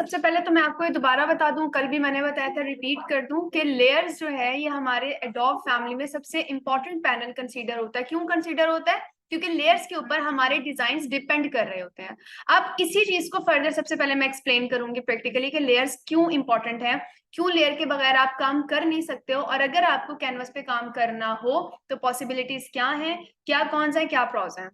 सबसे पहले तो मैं आपको ये दोबारा बता दूं, कल भी मैंने बताया था, रिपीट कर दूं कि लेयर्स जो है ये हमारे एडोब फैमिली में सबसे इंपॉर्टेंट पैनल कंसीडर होता है। क्यों कंसीडर होता है? क्योंकि लेयर्स के ऊपर हमारे डिजाइन डिपेंड कर रहे होते हैं। अब इसी चीज को फर्दर सबसे पहले मैं एक्सप्लेन करूंगी प्रैक्टिकली कि लेयर्स क्यों इंपॉर्टेंट है, क्यों लेयर के बगैर आप काम कर नहीं सकते हो, और अगर आपको कैनवस पे काम करना हो तो पॉसिबिलिटीज क्या है, क्या कौन सा है, क्या प्रॉस है।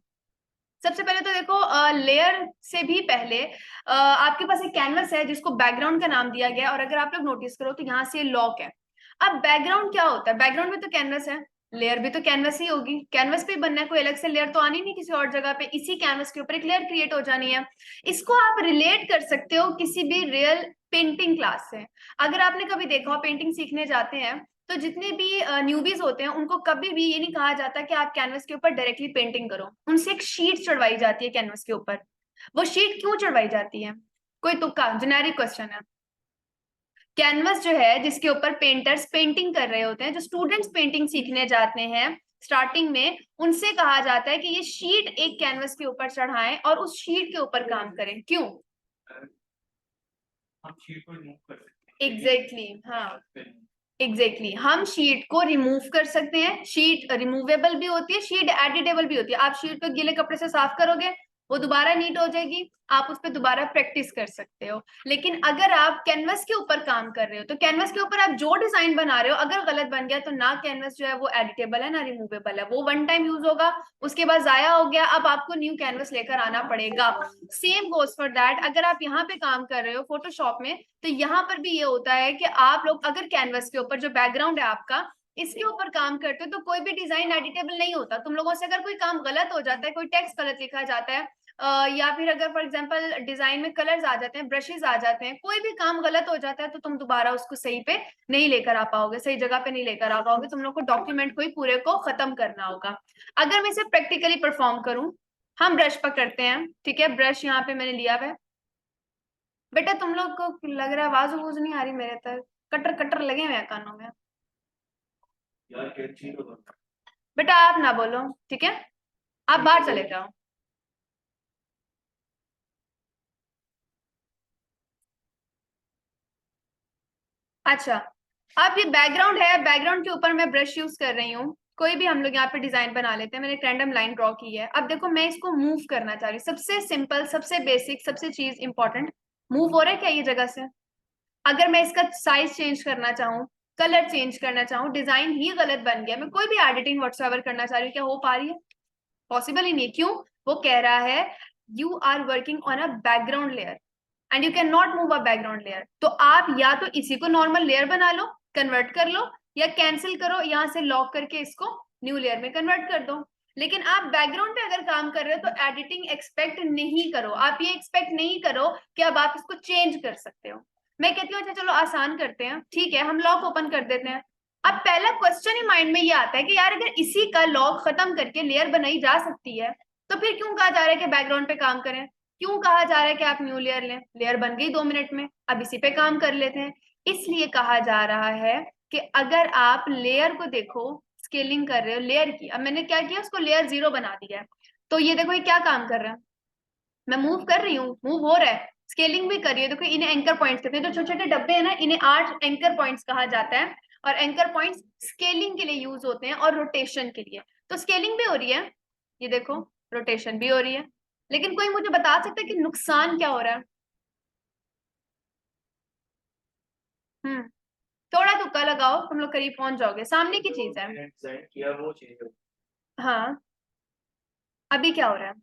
सबसे पहले तो देखो, लेयर से भी पहले आपके पास एक कैनवस है जिसको बैकग्राउंड का नाम दिया गया है, और अगर आप लोग नोटिस करो तो यहाँ से लॉक है। अब बैकग्राउंड क्या होता है? बैकग्राउंड में तो कैनवस है, लेयर भी तो कैनवस ही होगी, कैनवस पे बनना है, कोई अलग से लेयर तो आनी नहीं किसी और जगह पे, इसी कैनवस के ऊपर एक लेयर क्रिएट हो जानी है। इसको आप रिलेट कर सकते हो किसी भी रियल पेंटिंग क्लास से। अगर आपने कभी देखा हो, पेंटिंग सीखने जाते हैं तो जितने भी न्यूबीज होते हैं उनको कभी भी ये नहीं कहा जाता कि आप कैनवस के ऊपर डायरेक्टली पेंटिंग करो, उनसे एक शीट चढ़वाई जाती है कैनवस के ऊपर। वो शीट क्यों चढ़वाई जाती है? कोई तुक्का जेनेरिक क्वेश्चन है। कैनवस जो है जिसके ऊपर पेंटर्स पेंटिंग कर रहे होते हैं, जो स्टूडेंट्स पेंटिंग सीखने जाते हैं स्टार्टिंग में, उनसे कहा जाता है कि ये शीट एक कैनवस के ऊपर चढ़ाएं और उस शीट के ऊपर काम करें। क्यों? हम शीट को रिमूव कर सकते हैं। एग्जैक्टली, हाँ, एग्जैक्टली हम शीट को रिमूव कर सकते हैं। शीट रिमूवेबल भी होती है, शीट एडिटेबल भी होती है। आप शीट को गीले कपड़े से साफ करोगे, वो दोबारा नीट हो जाएगी, आप उस पर दोबारा प्रैक्टिस कर सकते हो। लेकिन अगर आप कैनवस के ऊपर काम कर रहे हो तो कैनवस के ऊपर आप जो डिजाइन बना रहे हो अगर गलत बन गया तो ना कैनवस जो है वो एडिटेबल है ना रिमूवेबल है, वो वन टाइम यूज होगा, उसके बाद जाया हो गया, अब आपको न्यू कैनवस लेकर आना पड़ेगा। सेम गोज फॉर दैट, अगर आप यहाँ पे काम कर रहे हो फोटोशॉप में तो यहाँ पर भी ये होता है कि आप लोग अगर कैनवस के ऊपर जो बैकग्राउंड है आपका, इसके ऊपर काम करते हो तो कोई भी डिजाइन एडिटेबल नहीं होता। तुम लोगों से अगर कोई काम गलत हो जाता है, कोई टेक्स्ट गलत लिखा जाता है, या फिर अगर फॉर एग्जांपल डिजाइन में कलर्स आ जाते हैं, ब्रशेस आ जाते हैं, कोई भी काम गलत हो जाता है तो तुम दोबारा उसको सही पे नहीं लेकर आ पाओगे, सही जगह पे नहीं लेकर आ पाओगे। तुम लोग को डॉक्यूमेंट को ही पूरे को खत्म करना होगा। अगर मैं इसे प्रैक्टिकली परफॉर्म करूं, हम ब्रश पकड़ते हैं, ठीक है, ब्रश यहाँ पे मैंने लिया हुआ है। बेटा तुम लोग को लग रहा है आवाज वूज नहीं आ रही मेरे तक, कटर कटर लगे हुए हैं कानों में। यार कैंची तो बेटा आप ना बोलो, ठीक है, आप बाहर चले जाओ। अच्छा, अब ये बैकग्राउंड है, बैकग्राउंड के ऊपर मैं ब्रश यूज कर रही हूँ। कोई भी हम लोग यहाँ पे डिजाइन बना लेते हैं, मैंने एक रैंडम लाइन ड्रॉ की है। अब देखो मैं इसको मूव करना चाह रही हूँ, सबसे सिंपल, सबसे बेसिक, सबसे चीज इंपॉर्टेंट, मूव हो रहा है क्या ये जगह से? अगर मैं इसका साइज चेंज करना चाहूँ, कलर चेंज करना चाहूँ, डिजाइन ही गलत बन गया, मैं कोई भी एडिटिंग व्हाट्सएवर करना चाह रही हूँ, क्या हो पा रही है? पॉसिबल ही नहीं। क्यों? वो कह रहा है you are working on a background layer and you can not move a background layer. तो आप या तो इसी को नॉर्मल लेयर बना लो, कन्वर्ट कर लो, या कैंसिल करो, यहाँ से लॉक करके इसको न्यू लेयर में कन्वर्ट कर दो। लेकिन आप बैकग्राउंड पे अगर काम कर रहे हो तो एडिटिंग एक्सपेक्ट नहीं करो, आप ये एक्सपेक्ट नहीं करो कि अब आप इसको चेंज कर सकते हो। मैं कहती हूँ अच्छा चलो आसान करते हैं, ठीक है, हम लॉक ओपन कर देते हैं। अब पहला क्वेश्चन ही माइंड में ये आता है कि यार अगर इसी का लॉक खत्म करके लेयर बनाई जा सकती है तो फिर क्यों कहा जा रहा है कि बैकग्राउंड पे काम करें? क्यों कहा जा रहा है कि आप न्यू लेयर लें? लेयर बन गई 2 मिनट में, अब इसी पे काम कर लेते हैं। इसलिए कहा जा रहा है कि अगर आप लेयर को देखो, स्केलिंग कर रहे हो लेयर की, अब मैंने क्या किया, उसको लेयर 0 बना दिया है। तो ये देखो ये क्या काम कर रहा है, मैं मूव कर रही हूँ, मूव हो रहा है, स्केलिंग भी कर रही है। देखो इन्हें एंकर पॉइंट्स कहते हैं, जो छोटे छोटे डब्बे है ना, इन्हें 8 एंकर पॉइंट्स कहा जाता है। और एंकर पॉइंट्स स्केलिंग के लिए यूज होते हैं और रोटेशन के लिए। तो स्केलिंग भी हो रही है, ये देखो, रोटेशन भी हो रही है। लेकिन कोई मुझे बता सकता है कि नुकसान क्या हो रहा है? हम्म, थोड़ा तुक्का लगाओ, तुम लोग करीब पहुंच जाओगे, सामने की चीज है। डिजाइन किया वो चीज है। हाँ, अभी क्या हो रहा है?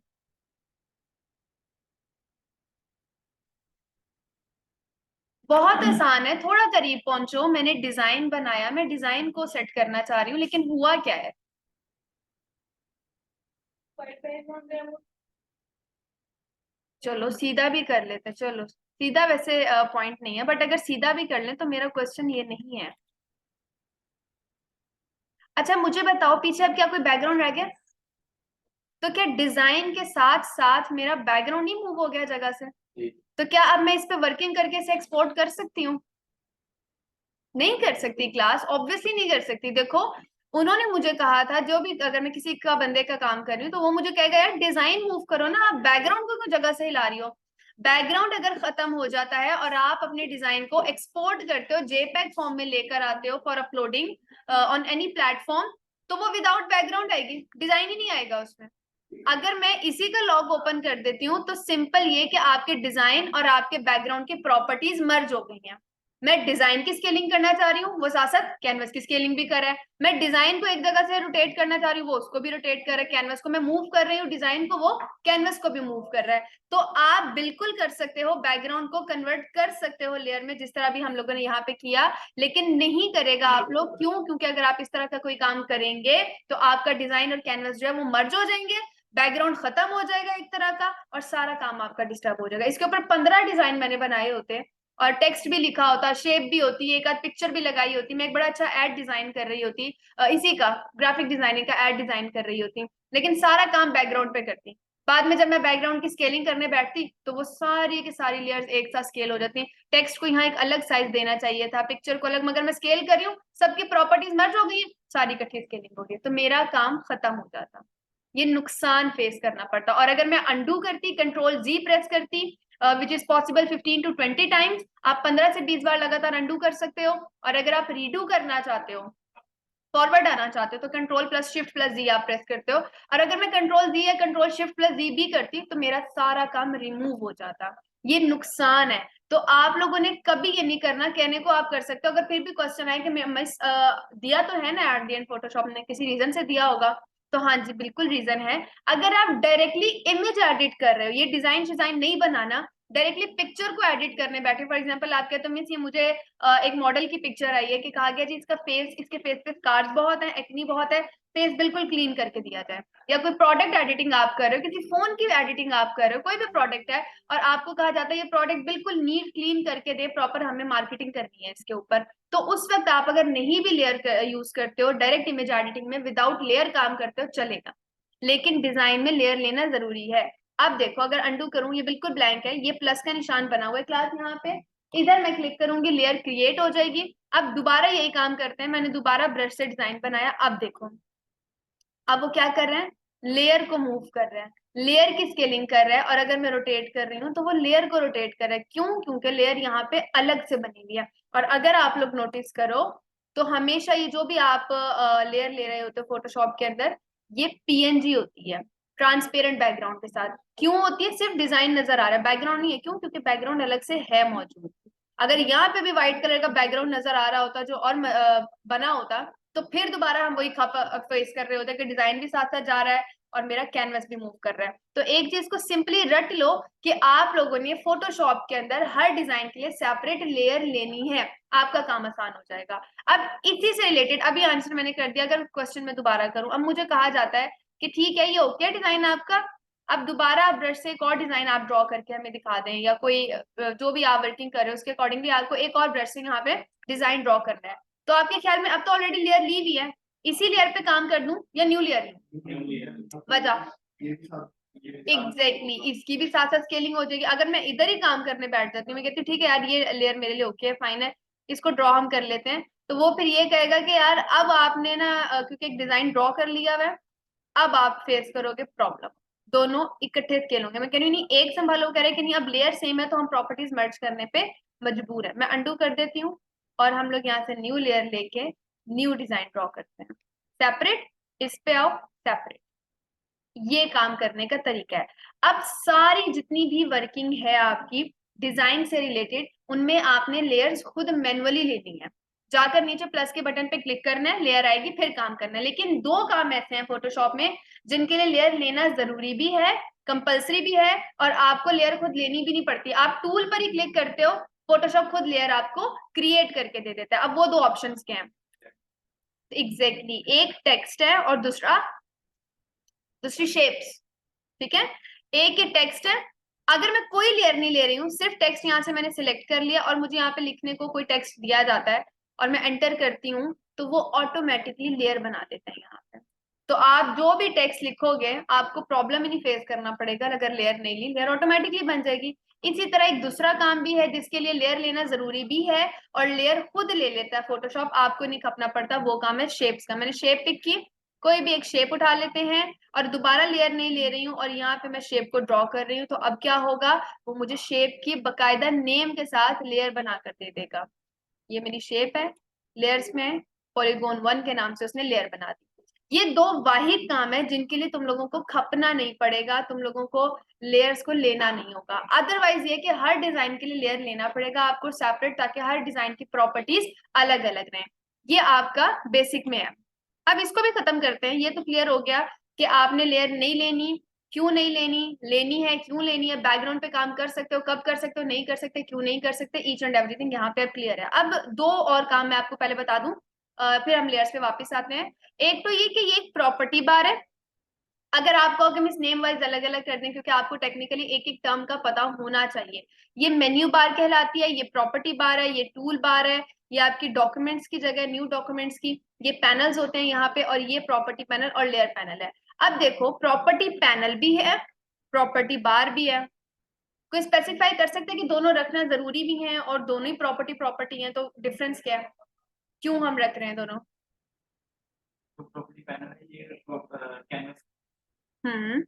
बहुत आसान है, थोड़ा करीब पहुंचो। मैंने डिजाइन बनाया, मैं डिजाइन को सेट करना चाह रही हूँ, लेकिन हुआ क्या है? चलो सीधा भी कर लेते हैं, चलो सीधा वैसे पॉइंट नहीं है, बट अगर सीधा भी कर लें तो मेरा क्वेश्चन ये नहीं है। अच्छा मुझे बताओ, पीछे अब क्या कोई बैकग्राउंड रह गया? तो क्या डिजाइन के साथ साथ मेरा बैकग्राउंड ही मूव हो गया जगह से? जी। तो क्या अब मैं इस पे वर्किंग करके इसे एक्सपोर्ट कर सकती हूँ? नहीं कर सकती क्लास, ऑब्वियसली नहीं कर सकती। देखो उन्होंने मुझे कहा था, जो भी अगर मैं किसी का बंदे का काम कर रही हूँ तो वो मुझे कहेगा यार डिजाइन मूव करो ना, आप बैकग्राउंड को क्यों जगह से हिला रही हो? बैकग्राउंड अगर खत्म हो जाता है और आप अपने डिजाइन को एक्सपोर्ट करते हो, जेपैग फॉर्म में लेकर आते हो for uploading on any platform, तो वो विदाउट बैकग्राउंड आएगी, डिजाइन ही नहीं आएगा उसमें। अगर मैं इसी का लॉग ओपन कर देती हूँ तो सिंपल ये कि आपके डिजाइन और आपके बैकग्राउंड की प्रॉपर्टीज मर्ज हो गई हैं। मैं डिजाइन की स्केलिंग करना चाह रही हूँ, वो साथ साथ कैनवस की स्केलिंग भी कर रहा है। मैं डिजाइन को एक जगह से रोटेट करना चाह रही हूँ, वो उसको भी रोटेट कर रहा है। कैनवस को मैं मूव कर रही हूँ, डिजाइन को वो कैनवस को भी मूव कर रहा है। तो आप बिल्कुल कर सकते हो, बैकग्राउंड को कन्वर्ट कर सकते हो लेयर में, जिस तरह भी हम लोगों ने यहाँ पे किया। लेकिन नहीं करेगा आप लोग, क्यों? क्योंकि अगर आप इस तरह का कोई काम करेंगे तो आपका डिजाइन और कैनवस जो है वो मर्ज हो जाएंगे, बैकग्राउंड खत्म हो जाएगा एक तरह का, और सारा काम आपका डिस्टर्ब हो जाएगा। इसके ऊपर 15 डिजाइन मैंने बनाए होते और टेक्स्ट भी लिखा होता, शेप भी होती, एक आध पिक्चर भी लगाई होती, मैं एक बड़ा अच्छा एड डिजाइन कर रही होती, इसी का ग्राफिक डिजाइनिंग का एड डिजाइन कर रही होती, लेकिन सारा काम बैकग्राउंड पे करती। बाद में जब मैं बैकग्राउंड की स्केलिंग करने बैठती तो वो सारी की सारी लेयर्स एक साथ स्केल हो जाती। टेक्स्ट को यहाँ एक अलग साइज देना चाहिए था, पिक्चर को अलग, मगर मैं स्केल कर रही हूँ, सबकी प्रॉपर्टीज मर्ज हो गई है, सारी इकट्ठी स्केलिंग हो गई, तो मेरा काम खत्म हो जाता। ये नुकसान फेस करना पड़ता। और अगर मैं अंडू करती, कंट्रोल जी प्रेस करती, which is possible 15 to 20 times, आप 15 से 20 बार लगातार अंडू कर सकते हो। और अगर आप रीडू करना चाहते हो, फॉरवर्ड आना चाहते हो, तो कंट्रोल प्लस शिफ्ट प्लस जी आप प्रेस करते हो। और अगर मैं कंट्रोल जी या कंट्रोल शिफ्ट प्लस जी भी करती तो मेरा सारा काम रिमूव हो जाता। ये नुकसान है। तो आप लोगों ने कभी ये नहीं करना, कहने को आप कर सकते हो। अगर फिर भी क्वेश्चन आए कि मैं दिया तो है ना एट द एंड, फोटोशॉप ने किसी रीजन से दिया होगा, तो हाँ जी बिल्कुल रीजन है। अगर आप डायरेक्टली इमेज एडिट कर रहे हो, ये डिजाइन डिजाइन नहीं बनाना, डायरेक्टली पिक्चर को एडिट करने बैठे, फॉर एग्जांपल आप कहते हो मिस ये मुझे एक मॉडल की पिक्चर आई है कि कहा गया जी इसका फेस, इसके फेस पे स्कार्स बहुत है, एक्नी बहुत है, फेस बिल्कुल क्लीन करके दिया जाए। या कोई प्रोडक्ट एडिटिंग आप कर रहे हो, किसी फोन की एडिटिंग आप कर रहे हो, कोई भी प्रोडक्ट है और आपको कहा जाता है ये प्रोडक्ट बिल्कुल नीट क्लीन करके दे, प्रॉपर हमें मार्केटिंग करनी है इसके ऊपर, तो उस वक्त आप अगर नहीं भी लेयर यूज करते हो, डायरेक्ट इमेज एडिटिंग में विदाउट लेयर काम करते हो, चलेगा। लेकिन डिजाइन में लेयर लेना जरूरी है। अब देखो अगर अंडू करूं, ये बिल्कुल ब्लैंक है, ये प्लस का निशान बना हुआ है क्लास यहाँ पे, इधर मैं क्लिक करूंगी, लेयर क्रिएट हो जाएगी। अब दोबारा यही काम करते हैं, मैंने दोबारा ब्रश से डिजाइन बनाया, अब देखो अब वो क्या कर रहे हैं, लेयर को मूव कर रहे हैं, लेयर की स्केलिंग कर रहा है। और अगर मैं रोटेट कर रही हूँ तो वो लेयर को रोटेट कर रहा है, क्यों? क्योंकि लेयर यहाँ पे अलग से बनी हुई है। और अगर आप लोग नोटिस करो तो हमेशा ये जो भी आप लेयर ले रहे होते हो फोटोशॉप के अंदर, ये पीएनजी होती है ट्रांसपेरेंट बैकग्राउंड के साथ। क्यों होती है? सिर्फ डिजाइन नजर आ रहा है, बैकग्राउंड नहीं है। क्यों? क्योंकि बैकग्राउंड अलग से है मौजूद। अगर यहाँ पे भी व्हाइट कलर का बैकग्राउंड नजर आ रहा होता जो और बना होता, तो फिर दोबारा हम वही फेस कर रहे होते कि डिजाइन भी साथ साथ जा रहा है और मेरा कैनवस भी मूव कर रहा है। तो एक चीज को सिंपली रट लो कि आप लोगों ने फोटोशॉप के अंदर हर डिजाइन के लिए सेपरेट लेयर लेनी है, आपका काम आसान हो जाएगा। अब इसी से रिलेटेड अभी आंसर मैंने कर दिया, अगर क्वेश्चन में दोबारा करूं, अब मुझे कहा जाता है कि ठीक है ये ओके डिजाइन आपका, अब दोबारा आप ब्रश से एक और डिजाइन आप ड्रॉ करके हमें दिखा दें, या कोई जो भी आप वर्किंग कर रहे हो उसके अकॉर्डिंगली आपको एक और ब्रश से यहाँ पे डिजाइन ड्रॉ करना है। तो आपके ख्याल में अब तो ऑलरेडी लेयर ली हुई है, इसी लेयर पे काम कर दूं या न्यू लेयर लूं? वजह एग्जैक्टली इसकी भी साथ साथ स्केलिंग हो जाएगी। अगर मैं इधर ही काम करने बैठ जाती हूँ, मैं कहती हूँ ठीक है यार ये लेयर मेरे लिए ओके है, फाइन है, इसको ड्रॉ हम कर लेते हैं, तो वो फिर ये कहेगा कि यार अब आपने ना क्योंकि एक डिजाइन ड्रॉ कर लिया हुआ है, अब आप फेस करोगे प्रॉब्लम, दोनों इकट्ठे स्केल होंगे। मैं कह रही हूँ नहीं एक संभालो, कह रहे कि नहीं अब लेयर सेम है तो हम प्रॉपर्टीज मर्ज करने पे मजबूर है। मैं अंडू कर देती हूँ और हम लोग यहाँ से न्यू लेयर लेके न्यू डिजाइन ड्रॉ करते हैं, सेपरेट, इस पे आओ सेपरेट, ये काम करने का तरीका है। अब सारी जितनी भी वर्किंग है आपकी डिजाइन से रिलेटेड, उनमें आपने लेयर्स खुद मैनुअली लेनी है, जाकर नीचे प्लस के बटन पे क्लिक करना है, लेयर आएगी, फिर काम करना है। लेकिन दो काम ऐसे हैं फोटोशॉप में जिनके लिए लेयर लेना जरूरी भी है, कंपल्सरी भी है, और आपको लेयर खुद लेनी भी नहीं पड़ती, आप टूल पर ही क्लिक करते हो, फोटोशॉप खुद लेयर आपको क्रिएट करके दे देता है। अब वो दो ऑप्शन क्या है? एग्जैक्टली एक टेक्स्ट है और दूसरी शेप्स, ठीक है। एक ही टेक्स्ट है, अगर मैं कोई लेयर नहीं ले रही हूँ, सिर्फ टेक्स्ट यहाँ से मैंने सिलेक्ट कर लिया और मुझे यहाँ पे लिखने को कोई टेक्स्ट दिया जाता है और मैं एंटर करती हूँ, तो वो ऑटोमेटिकली लेयर बना देता है यहाँ पे। तो आप जो भी टेक्स्ट लिखोगे आपको प्रॉब्लम ही नहीं फेस करना पड़ेगा, अगर लेयर नहीं ली, लेयर ऑटोमेटिकली बन जाएगी। इसी तरह एक दूसरा काम भी है जिसके लिए लेयर लेना जरूरी भी है और लेयर खुद ले लेता है फोटोशॉप, आपको नहीं खपना पड़ता, वो काम है शेप्स का। मैंने शेप पिक की, कोई भी एक शेप उठा लेते हैं और दोबारा लेयर नहीं ले रही हूँ और यहाँ पे मैं शेप को ड्रॉ कर रही हूँ, तो अब क्या होगा, वो मुझे शेप की बकायदा नेम के साथ लेयर बनाकर दे देगा। ये मेरी शेप है, लेयर्स में पॉलीगॉन 1 के नाम से उसने लेयर बना दी। ये दो वाहिद काम है जिनके लिए तुम लोगों को खपना नहीं पड़ेगा, तुम लोगों को लेयर्स को लेना नहीं होगा। अदरवाइज ये कि हर डिजाइन के लिए लेयर लेना पड़ेगा आपको सेपरेट, ताकि हर डिजाइन की प्रॉपर्टीज अलग अलग रहें। ये आपका बेसिक में है। अब इसको भी खत्म करते हैं। ये तो क्लियर हो गया कि आपने लेयर नहीं लेनी, क्यों नहीं लेनी, लेनी है क्यों लेनी है, बैकग्राउंड पे काम कर सकते हो, कब कर सकते हो, नहीं कर सकते, क्यों नहीं कर सकते, ईच एंड एवरीथिंग यहाँ पे क्लियर है। अब दो और काम मैं आपको पहले बता दूं, फिर हम लेयर्स पे वापस आते हैं। एक तो ये कि ये एक प्रॉपर्टी बार है। अगर आप कहो कि मिस नेम वाइज अलग अलग कर दें, क्योंकि आपको टेक्निकली एक एक टर्म का पता होना चाहिए। ये मेन्यू बार कहलाती है, ये प्रॉपर्टी बार है, ये टूल बार है, ये आपकी डॉक्यूमेंट्स की जगह न्यू डॉक्यूमेंट्स की, ये पैनल्स होते हैं यहाँ पे, और ये प्रॉपर्टी पैनल और लेयर पैनल है। अब देखो प्रॉपर्टी पैनल भी है, प्रॉपर्टी बार भी है। कोई स्पेसिफाई कर सकते हैं कि दोनों रखना जरूरी भी है और दोनों ही प्रॉपर्टी प्रॉपर्टी है, तो डिफरेंस क्या है, क्यों हम रख रहे हैं दोनों? तो प्रॉपर्टी पैनल है ये कैनवस हम्म,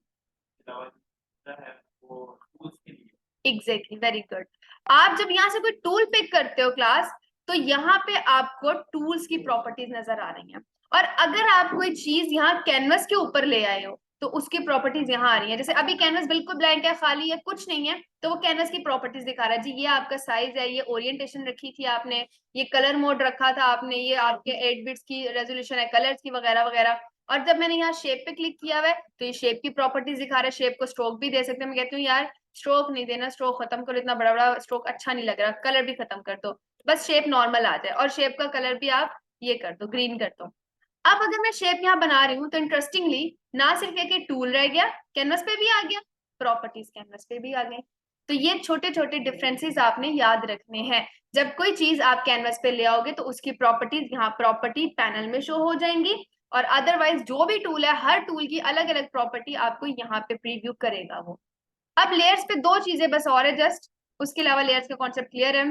है वो टूल्स के लिए। Exactly, very good. आप जब यहाँ से कोई टूल पिक करते हो क्लास, तो यहाँ पे आपको टूल्स की प्रॉपर्टीज नजर आ रही हैं। और अगर आप कोई चीज यहाँ कैनवस के ऊपर ले आए हो, तो उसकी प्रॉपर्टीज यहाँ आ रही है। जैसे अभी कैनवस बिल्कुल ब्लैंक है, खाली है, कुछ नहीं है, तो वो कैनवस की प्रॉपर्टीज दिखा रहा है जी। ये आपका साइज है, ये ओरिएंटेशन रखी थी आपने, ये कलर मोड रखा था आपने, ये आपके 8 बिट्स की रेजोल्यूशन है कलर्स की, वगैरह वगैरह। और जब मैंने यहाँ शेप पे क्लिक किया हुआ है, तो ये शेप की प्रॉपर्टीज दिखा रहा है। शेप को स्ट्रोक भी दे सकते हैं। मैं कहती हूँ यार स्ट्रोक नहीं देना, स्ट्रोक खत्म करो, इतना बड़ा बड़ा स्ट्रोक अच्छा नहीं लग रहा, कलर भी खत्म कर दो, बस शेप नॉर्मल आ जाए, और शेप का कलर भी आप ये कर दो, ग्रीन कर दो। अब अगर मैं शेप यहाँ बना रही हूँ, तो इंटरेस्टिंगली ना सिर्फ एक टूल रह गया, कैनवस पे भी आ गया, प्रॉपर्टीज कैनवस पे भी आ गई। तो ये छोटे छोटे डिफरेंसेस आपने याद रखने हैं। जब कोई चीज आप कैनवस पे ले आओगे, तो उसकी प्रॉपर्टीज यहाँ प्रॉपर्टी पैनल में शो हो जाएंगी, और अदरवाइज जो भी टूल है, हर टूल की अलग अलग प्रॉपर्टी आपको यहाँ पे प्रीव्यू करेगा वो। अब लेयर्स पे दो चीजें बस और है जस्ट, उसके अलावा लेयर्स का कॉन्सेप्ट क्लियर है।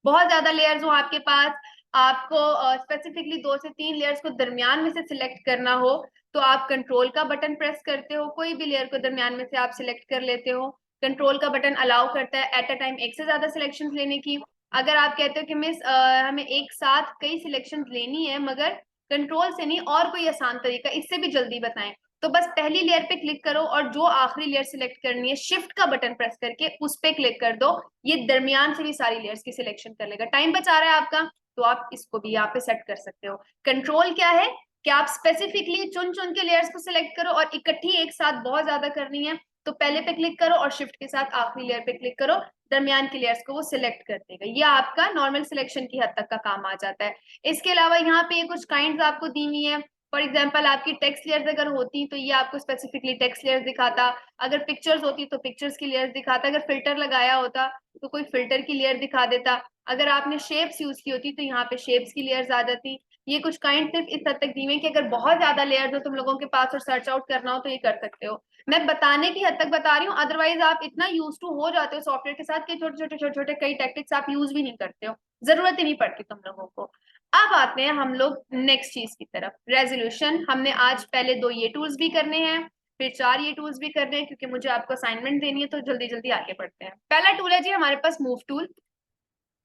बहुत ज्यादा लेयर्स हो आपके पास, आपको स्पेसिफिकली 2 से 3 लेयर्स को दरमियान में से सिलेक्ट करना हो, तो आप कंट्रोल का बटन प्रेस करते हो, कोई भी लेयर को दरमियान में से आप सिलेक्ट कर लेते हो। कंट्रोल का बटन अलाउ करता है एट अ टाइम एक से ज्यादा सिलेक्शन लेने की। अगर आप कहते हो कि मिस हमें एक साथ कई सिलेक्शन लेनी है, मगर कंट्रोल से नहीं, और कोई आसान तरीका इससे भी जल्दी बताएं, तो बस पहली लेयर पे क्लिक करो और जो आखिरी लेयर सिलेक्ट करनी है, शिफ्ट का बटन प्रेस करके उस पे क्लिक कर दो। ये दरमियान से भी सारी लेयर्स की सिलेक्शन कर लेगा, टाइम बचा रहा है आपका, तो आप इसको भी यहाँ पे सेट कर सकते हो। कंट्रोल क्या है कि आप स्पेसिफिकली चुन चुन के लेयर्स को सिलेक्ट करो, और इकट्ठी एक साथ बहुत ज्यादा करनी है, तो पहले पे क्लिक करो और शिफ्ट के साथ आखिरी लेयर पे क्लिक करो, दरमियान की लेयर्स को वो सिलेक्ट कर देगा। ये आपका नॉर्मल सिलेक्शन की हद तक का काम आ जाता है। इसके अलावा यहाँ पे कुछ काइंड्स आपको दी हुई है। फॉर एग्जाम्पल आपकी टेक्स्ट लेयर्स अगर होती तो ये आपको स्पेसिफिकली टेक्स्ट लेयर्स दिखाता, अगर पिक्चर्स होती तो पिक्चर्स की लेयर्स दिखाता, अगर फिल्टर लगाया होता तो कोई फिल्टर की लेयर दिखा देता, अगर आपने शेप्स यूज की होती तो यहाँ पे शेप्स की लेयर्स आ जाती। ये कुछ काइंड सिर्फ इस हद तक दी हुई कि अगर बहुत ज्यादा लेयर्स हो तुम लोगों के पास और सर्च आउट करना हो, तो ये कर सकते हो। मैं बताने की हद तक बता रही हूँ, अदरवाइज आप इतना यूज टू हो जाते हो सॉफ्टवेयर के साथ कि छोटे छोटे कई टैक्टिक्स आप यूज भी नहीं करते हो, जरूरत ही नहीं पड़ती तुम लोगों को। अब आते हैं हम लोग नेक्स्ट चीज की तरफ, रेजोल्यूशन। हमने आज पहले 2 ये टूल्स भी करने हैं, फिर 4 ये टूल्स भी करने हैं, क्योंकि मुझे आपको असाइनमेंट देनी है, तो जल्दी जल्दी आगे बढ़ते हैं। पहला टूल है जी हमारे पास मूव टूल।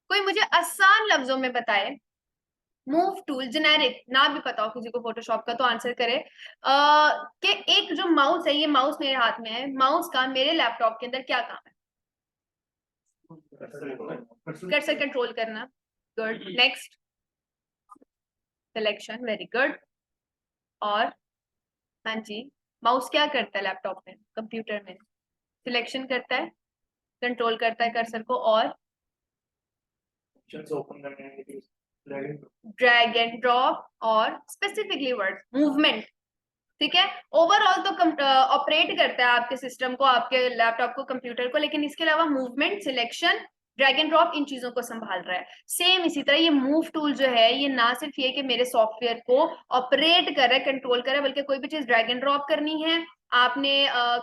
कोई मुझे आसान लफ्जों में बताए, मूव टूल जेनेरिक ना भी पता हो किसी को फोटोशॉप का, तो आंसर करे कि एक जो माउस है, ये माउस मेरे हाथ में है, माउस का मेरे लैपटॉप के अंदर क्या काम है? कर्सर कंट्रोल करना, good. Next, selection, very good. और हाँ जी, माउस क्या करता है लैपटॉप में, कंप्यूटर में? सिलेक्शन करता है, कंट्रोल करता है कर्सर को, और ओपन करने के लिए ड्रैग एंड ड्रॉप, और स्पेसिफिकली वर्ड मूवमेंट। ठीक है, ओवरऑल तो ऑपरेट करता है आपके सिस्टम को, आपके लैपटॉप को, कंप्यूटर को, लेकिन इसके अलावा movement, selection, drag and drop, इन चीजों को संभाल रहा है। सेम इसी तरह ये मूव टूल जो है, ये ना सिर्फ ये कि मेरे सॉफ्टवेयर को ऑपरेट कर रहा है, कंट्रोल कर रहा है, बल्कि कोई भी चीज ड्रैग एंड ड्रॉप करनी है आपने,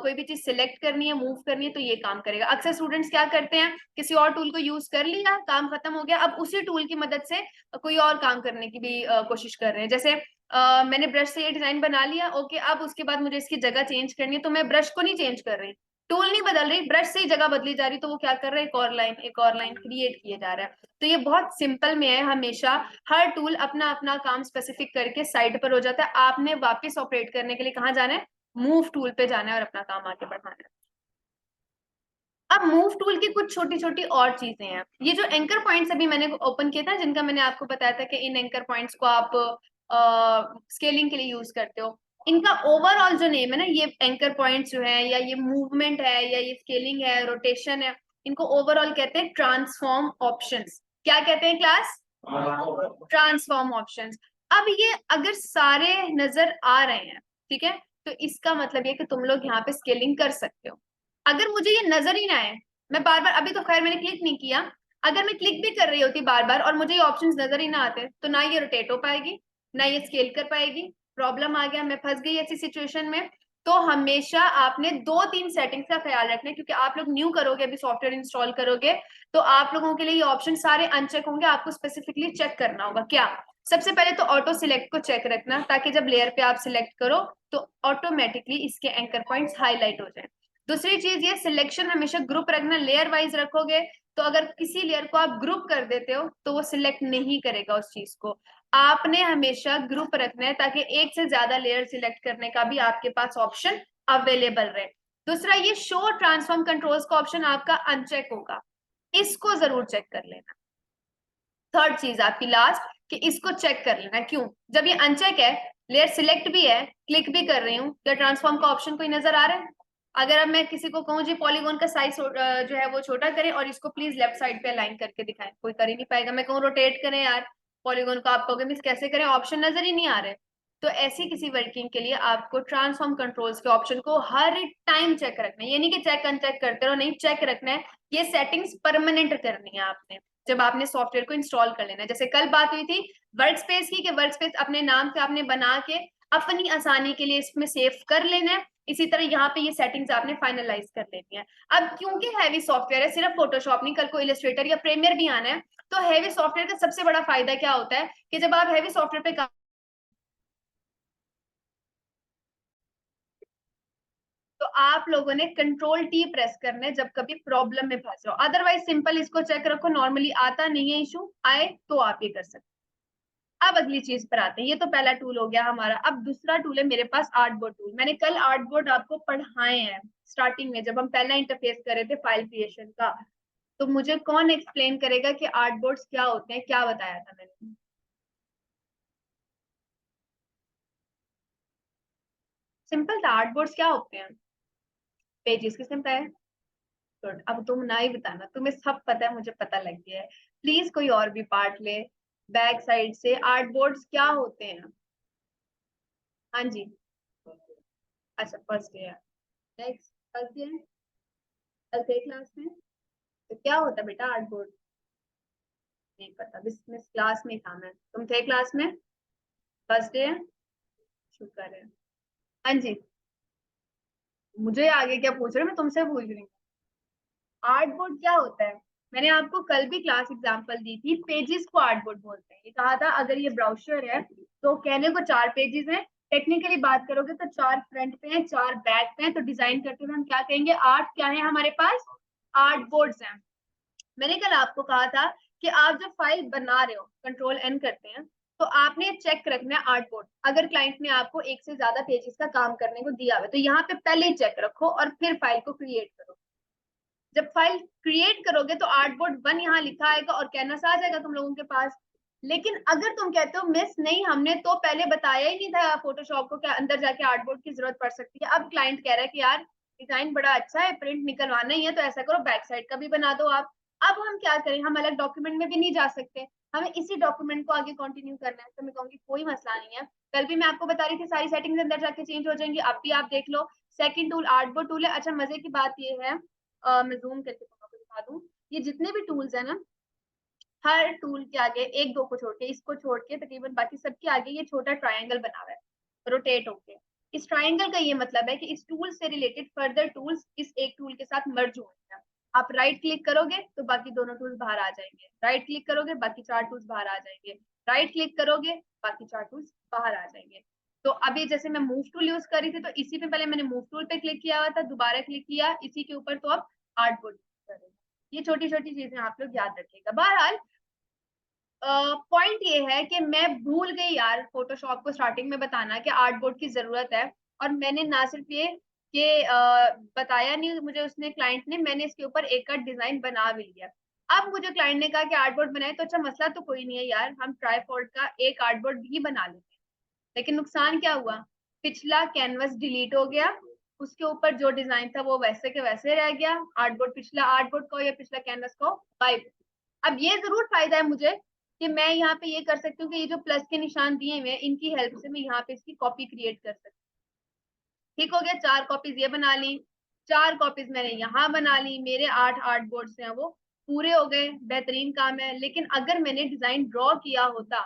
कोई भी चीज सिलेक्ट करनी है, मूव करनी है, तो ये काम करेगा। अक्सर स्टूडेंट्स क्या करते हैं, किसी और टूल को यूज कर लिया, काम खत्म हो गया, अब उसी टूल की मदद से कोई और काम करने की भी कोशिश कर रहे हैं। जैसे मैंने ब्रश से ये डिजाइन बना लिया, ओके, अब उसके बाद मुझे इसकी जगह चेंज करनी है, तो मैं ब्रश को नहीं चेंज कर रही, टूल नहीं बदल रही, ब्रश से ही जगह बदली जा रही, तो वो क्या कर रहा है, एक और लाइन क्रिएट किए जा रहा है। तो ये बहुत सिंपल में है, हमेशा हर टूल अपना अपना काम स्पेसिफिक करके साइड पर हो जाता है। आपने वापस ऑपरेट करने के लिए कहाँ जाना है, मूव टूल पे जाना है और अपना काम आगे बढ़ाना है। अब मूव टूल की कुछ छोटी छोटी और चीजें हैं। ये जो एंकर पॉइंट्स अभी मैंने ओपन किया था, जिनका मैंने आपको बताया था कि इन एंकर पॉइंट्स को आप स्केलिंग के लिए यूज करते हो, इनका ओवरऑल जो नेम है ना, ये एंकर पॉइंट्स जो है, या ये मूवमेंट है, या ये स्केलिंग है, रोटेशन है, इनको ओवरऑल कहते हैं ट्रांसफॉर्म ऑप्शंस। क्या कहते हैं क्लास? Transform options. अब ये अगर सारे नजर आ रहे हैं, ठीक है, तो इसका मतलब ये कि तुम लोग यहाँ पे स्केलिंग कर सकते हो। अगर मुझे ये नजर ही ना आए, मैं बार बार, अभी तो खैर मैंने क्लिक नहीं किया, अगर मैं क्लिक भी कर रही होती बार बार और मुझे ये ऑप्शंस नजर ही ना आते, तो ना ये रोटेट हो पाएगी, ना ये स्केल कर पाएगी। प्रॉब्लम आ गया, मैं फंस गई ऐसी सिचुएशन में। तो हमेशा आपने 2-3 सेटिंग्स का ख्याल रखना है, क्योंकि आप लोग न्यू करोगे, अभी सॉफ्टवेयर इंस्टॉल करोगे, तो आप लोगों के लिए ये ऑप्शन सारे अनचेक होंगे, आपको स्पेसिफिकली चेक करना होगा। क्या? सबसे पहले तो ऑटो सिलेक्ट को चेक रखना, ताकि जब लेयर पे आप सिलेक्ट करो तो ऑटोमेटिकली इसके एंकर पॉइंट्स हाईलाइट हो जाए। दूसरी चीज, ये सिलेक्शन हमेशा ग्रुप रखना, लेयर वाइज रखोगे तो अगर किसी लेयर को आप ग्रुप कर देते हो तो वो सिलेक्ट नहीं करेगा उस चीज को। आपने हमेशा ग्रुप रखना है, ताकि एक से ज्यादा लेयर सिलेक्ट करने का भी आपके पास ऑप्शन अवेलेबल रहे। दूसरा, ये शो ट्रांसफॉर्म कंट्रोल्स का ऑप्शन आपका अनचेक होगा, इसको जरूर चेक कर लेना। थर्ड चीज आपकी लास्ट, कि इसको चेक कर लेना। क्यों? जब ये अनचेक है, लेयर सिलेक्ट भी है, क्लिक भी कर रही हूँ, क्या ट्रांसफॉर्म का ऑप्शन कोई नजर आ रहा है? अगर अब मैं किसी को कहूँ जी पॉलीगॉन का साइज जो है वो छोटा करें और इसको प्लीज लेफ्ट साइड पे अलाइन करके दिखाएं, कोई कर ही नहीं पाएगा। मैं कहूँ रोटेट करें यार पॉलीगॉन को, आप कहोगे मिस कैसे करें, ऑप्शन नजर ही नहीं आ रहे। तो ऐसी किसी वर्किंग के लिए आपको ट्रांसफॉर्म कंट्रोल्स के ऑप्शन को हर टाइम चेक रखना है। ये नहीं कि चेक अनचेक करते रहो, नहीं, चेक रखना है। ये सेटिंग्स परमानेंट करनी है आपने, जब आपने सॉफ्टवेयर को इंस्टॉल कर लेना है। जैसे कल बात हुई थी वर्क स्पेस की, कि वर्क स्पेस अपने नाम से आपने बना के अपनी आसानी के लिए इसमें सेव कर लेना है, इसी तरह यहाँ पे ये सेटिंग्स आपने फाइनलाइज कर लेनी है। अब क्योंकि हैवी सॉफ्टवेयर है, सिर्फ फोटोशॉप नहीं, कल को इलस्ट्रेटर या प्रीमियर भी आना है, तो हैवी सॉफ्टवेयर का सबसे बड़ा फायदा क्या होता है कि जब आप हैवी सॉफ्टवेयर पे काम, तो आप लोगों ने कंट्रोल टी प्रेस करना है जब कभी प्रॉब्लम में फंस रहे हो। अदरवाइज सिंपल इसको चेक रखो, नॉर्मली आता नहीं है, इशू आए तो आप ये कर सकते हैं। अब अगली चीज पर आते हैं, ये तो पहला टूल हो गया हमारा। अब दूसरा टूल है मेरे पास आर्टबोर्ड टूल। मैंने कल आर्टबोर्ड आपको पढ़ाए हैं स्टार्टिंग में, जब हम पहला इंटरफेस कर रहे थे फाइल क्रिएशन का। तो मुझे कौन एक्सप्लेन करेगा कि आर्टबोर्ड्स क्या होते हैं, क्या बताया था मैंने? सिंपल था, आर्टबोर्ड्स क्या होते हैं? पेजेस, किसने बताया? गुड, अब तुम ना ही बताना, तुम्हें सब पता है, मुझे पता लग गया है। प्लीज कोई और भी पार्ट ले बैक साइड से। आर्टबोर्ड्स क्या होते हैं? हाँ जी। अच्छा, first year. Next, first year, कल थे क्लास में। तो क्या होता है बेटा आर्टबोर्ड? नहीं पता, बिजनेस क्लास में था मैं, तुम थे क्लास में? फर्स्ट डे है, शुक्र है। हाँ जी, मुझे आगे क्या पूछ रहे हो, मैं तुमसे पूछ रही हूँ। आर्टबोर्ड क्या होता है? मैंने आपको कल भी क्लास एग्जांपल दी थी, पेजेस को आर्टबोर्ड बोलते हैं। ये कहा था अगर ये ब्राउजर है तो कहने को 4 पेजेस हैं, टेक्निकली बात करोगे तो 4 फ्रंट पे हैं, 4 बैक पे हैं, तो डिजाइन करते हुए हम क्या कहेंगे, 8 क्या है हमारे पास, आर्टबोर्ड्स हैं। मैंने कल आपको कहा था कि आप जब फाइल बना रहे हो, कंट्रोल एन करते हैं, तो आपने चेक रखना है आर्टबोर्ड। अगर क्लाइंट ने आपको एक से ज्यादा पेजेस का काम करने को दिया हुआ है, तो यहाँ पे पहले ही चेक रखो और फिर फाइल को क्रिएट करो। जब फाइल क्रिएट करोगे तो आर्टबोर्ड 1 यहाँ लिखा आएगा और कैनवस आ जाएगा तुम लोगों के पास। लेकिन अगर तुम कहते हो मिस नहीं, हमने तो पहले बताया ही नहीं था फोटोशॉप को क्या अंदर जाके आर्टबोर्ड की जरूरत पड़ सकती है, अब क्लाइंट कह रहा है कि यार डिजाइन बड़ा अच्छा है, प्रिंट निकलवाना ही है, तो ऐसा करो बैक साइड का भी बना दो आप। अब हम क्या करें, हम अलग डॉक्यूमेंट में भी नहीं जा सकते, हमें इसी डॉक्यूमेंट को आगे कंटिन्यू करना है। तो मैं कहूंगी कोई मसला नहीं है, कल भी मैं आपको बता रही थी सारी सेटिंग्स अंदर जाके चेंज हो जाएंगी, अब भी आप देख लो। सेकंड टूल आर्टबोर्ड टूल है। अच्छा, मजे की बात ये है, मैं जूम करके आपको दिखा दूं, ये जितने भी टूल्स है ना, हर टूल के आगे एक दो को छोड़ के, इसको छोड़ के तकरीबन बाकी सबके आगे ये छोटा ट्रायंगल बना हुआ है, रोटेट होके। इस ट्रायंगल का ये मतलब है कि इस टूल से रिलेटेड फर्दर टूल्स इस एक टूल के साथ मर्ज हुए हैं। आप राइट क्लिक करोगे तो बाकी दोनों टूल्स बाहर आ जाएंगे, राइट क्लिक करोगे बाकी 4 टूल्स बाहर आ जाएंगे, राइट क्लिक करोगे बाकी 4 टूल्स बाहर आ जाएंगे। तो अभी जैसे मैं मूव टूल यूज कर रही थी, तो इसी पे पहले मैंने मूव टूल पे क्लिक किया हुआ था, दोबारा क्लिक किया इसी के ऊपर, तो अब आर्टबोर्ड करेंगे। ये छोटी छोटी चीजें आप लोग याद रखिएगा। बहरहाल पॉइंट ये है कि मैं भूल गई यार फोटोशॉप को स्टार्टिंग में बताना कि आर्टबोर्ड की जरूरत है, और मैंने ना सिर्फ ये बताया नहीं मुझे उसने, क्लाइंट ने, मैंने इसके ऊपर एक का डिजाइन बना भी लिया। अब मुझे क्लाइंट ने कहा कि आर्टबोर्ड बनाए, तो अच्छा मसला तो कोई नहीं है यार, हम ट्राईफॉल्ट का एक आर्टबोर्ड भी बना लेते हैं। लेकिन नुकसान क्या हुआ, पिछला कैनवस डिलीट हो गया, उसके ऊपर जो डिजाइन था वो वैसे के वैसे रह गया, आर्टबोर्ड पिछला आर्टबोर्ड को या पिछला कैनवस को गायब। अब ये जरूर फायदा है मुझे कि मैं यहाँ पे ये कर सकती हूँ कि ये जो प्लस के निशान दिए हुए हैं इनकी हेल्प से मैं यहाँ पे इसकी कॉपी क्रिएट कर सकती हूँ। ठीक हो गया, 4 कॉपीज ये बना ली, 4 कॉपीज मैंने यहाँ बना ली, मेरे 8 आर्ट बोर्ड्स हैं वो पूरे हो गए, बेहतरीन काम है। लेकिन अगर मैंने डिजाइन ड्रॉ किया होता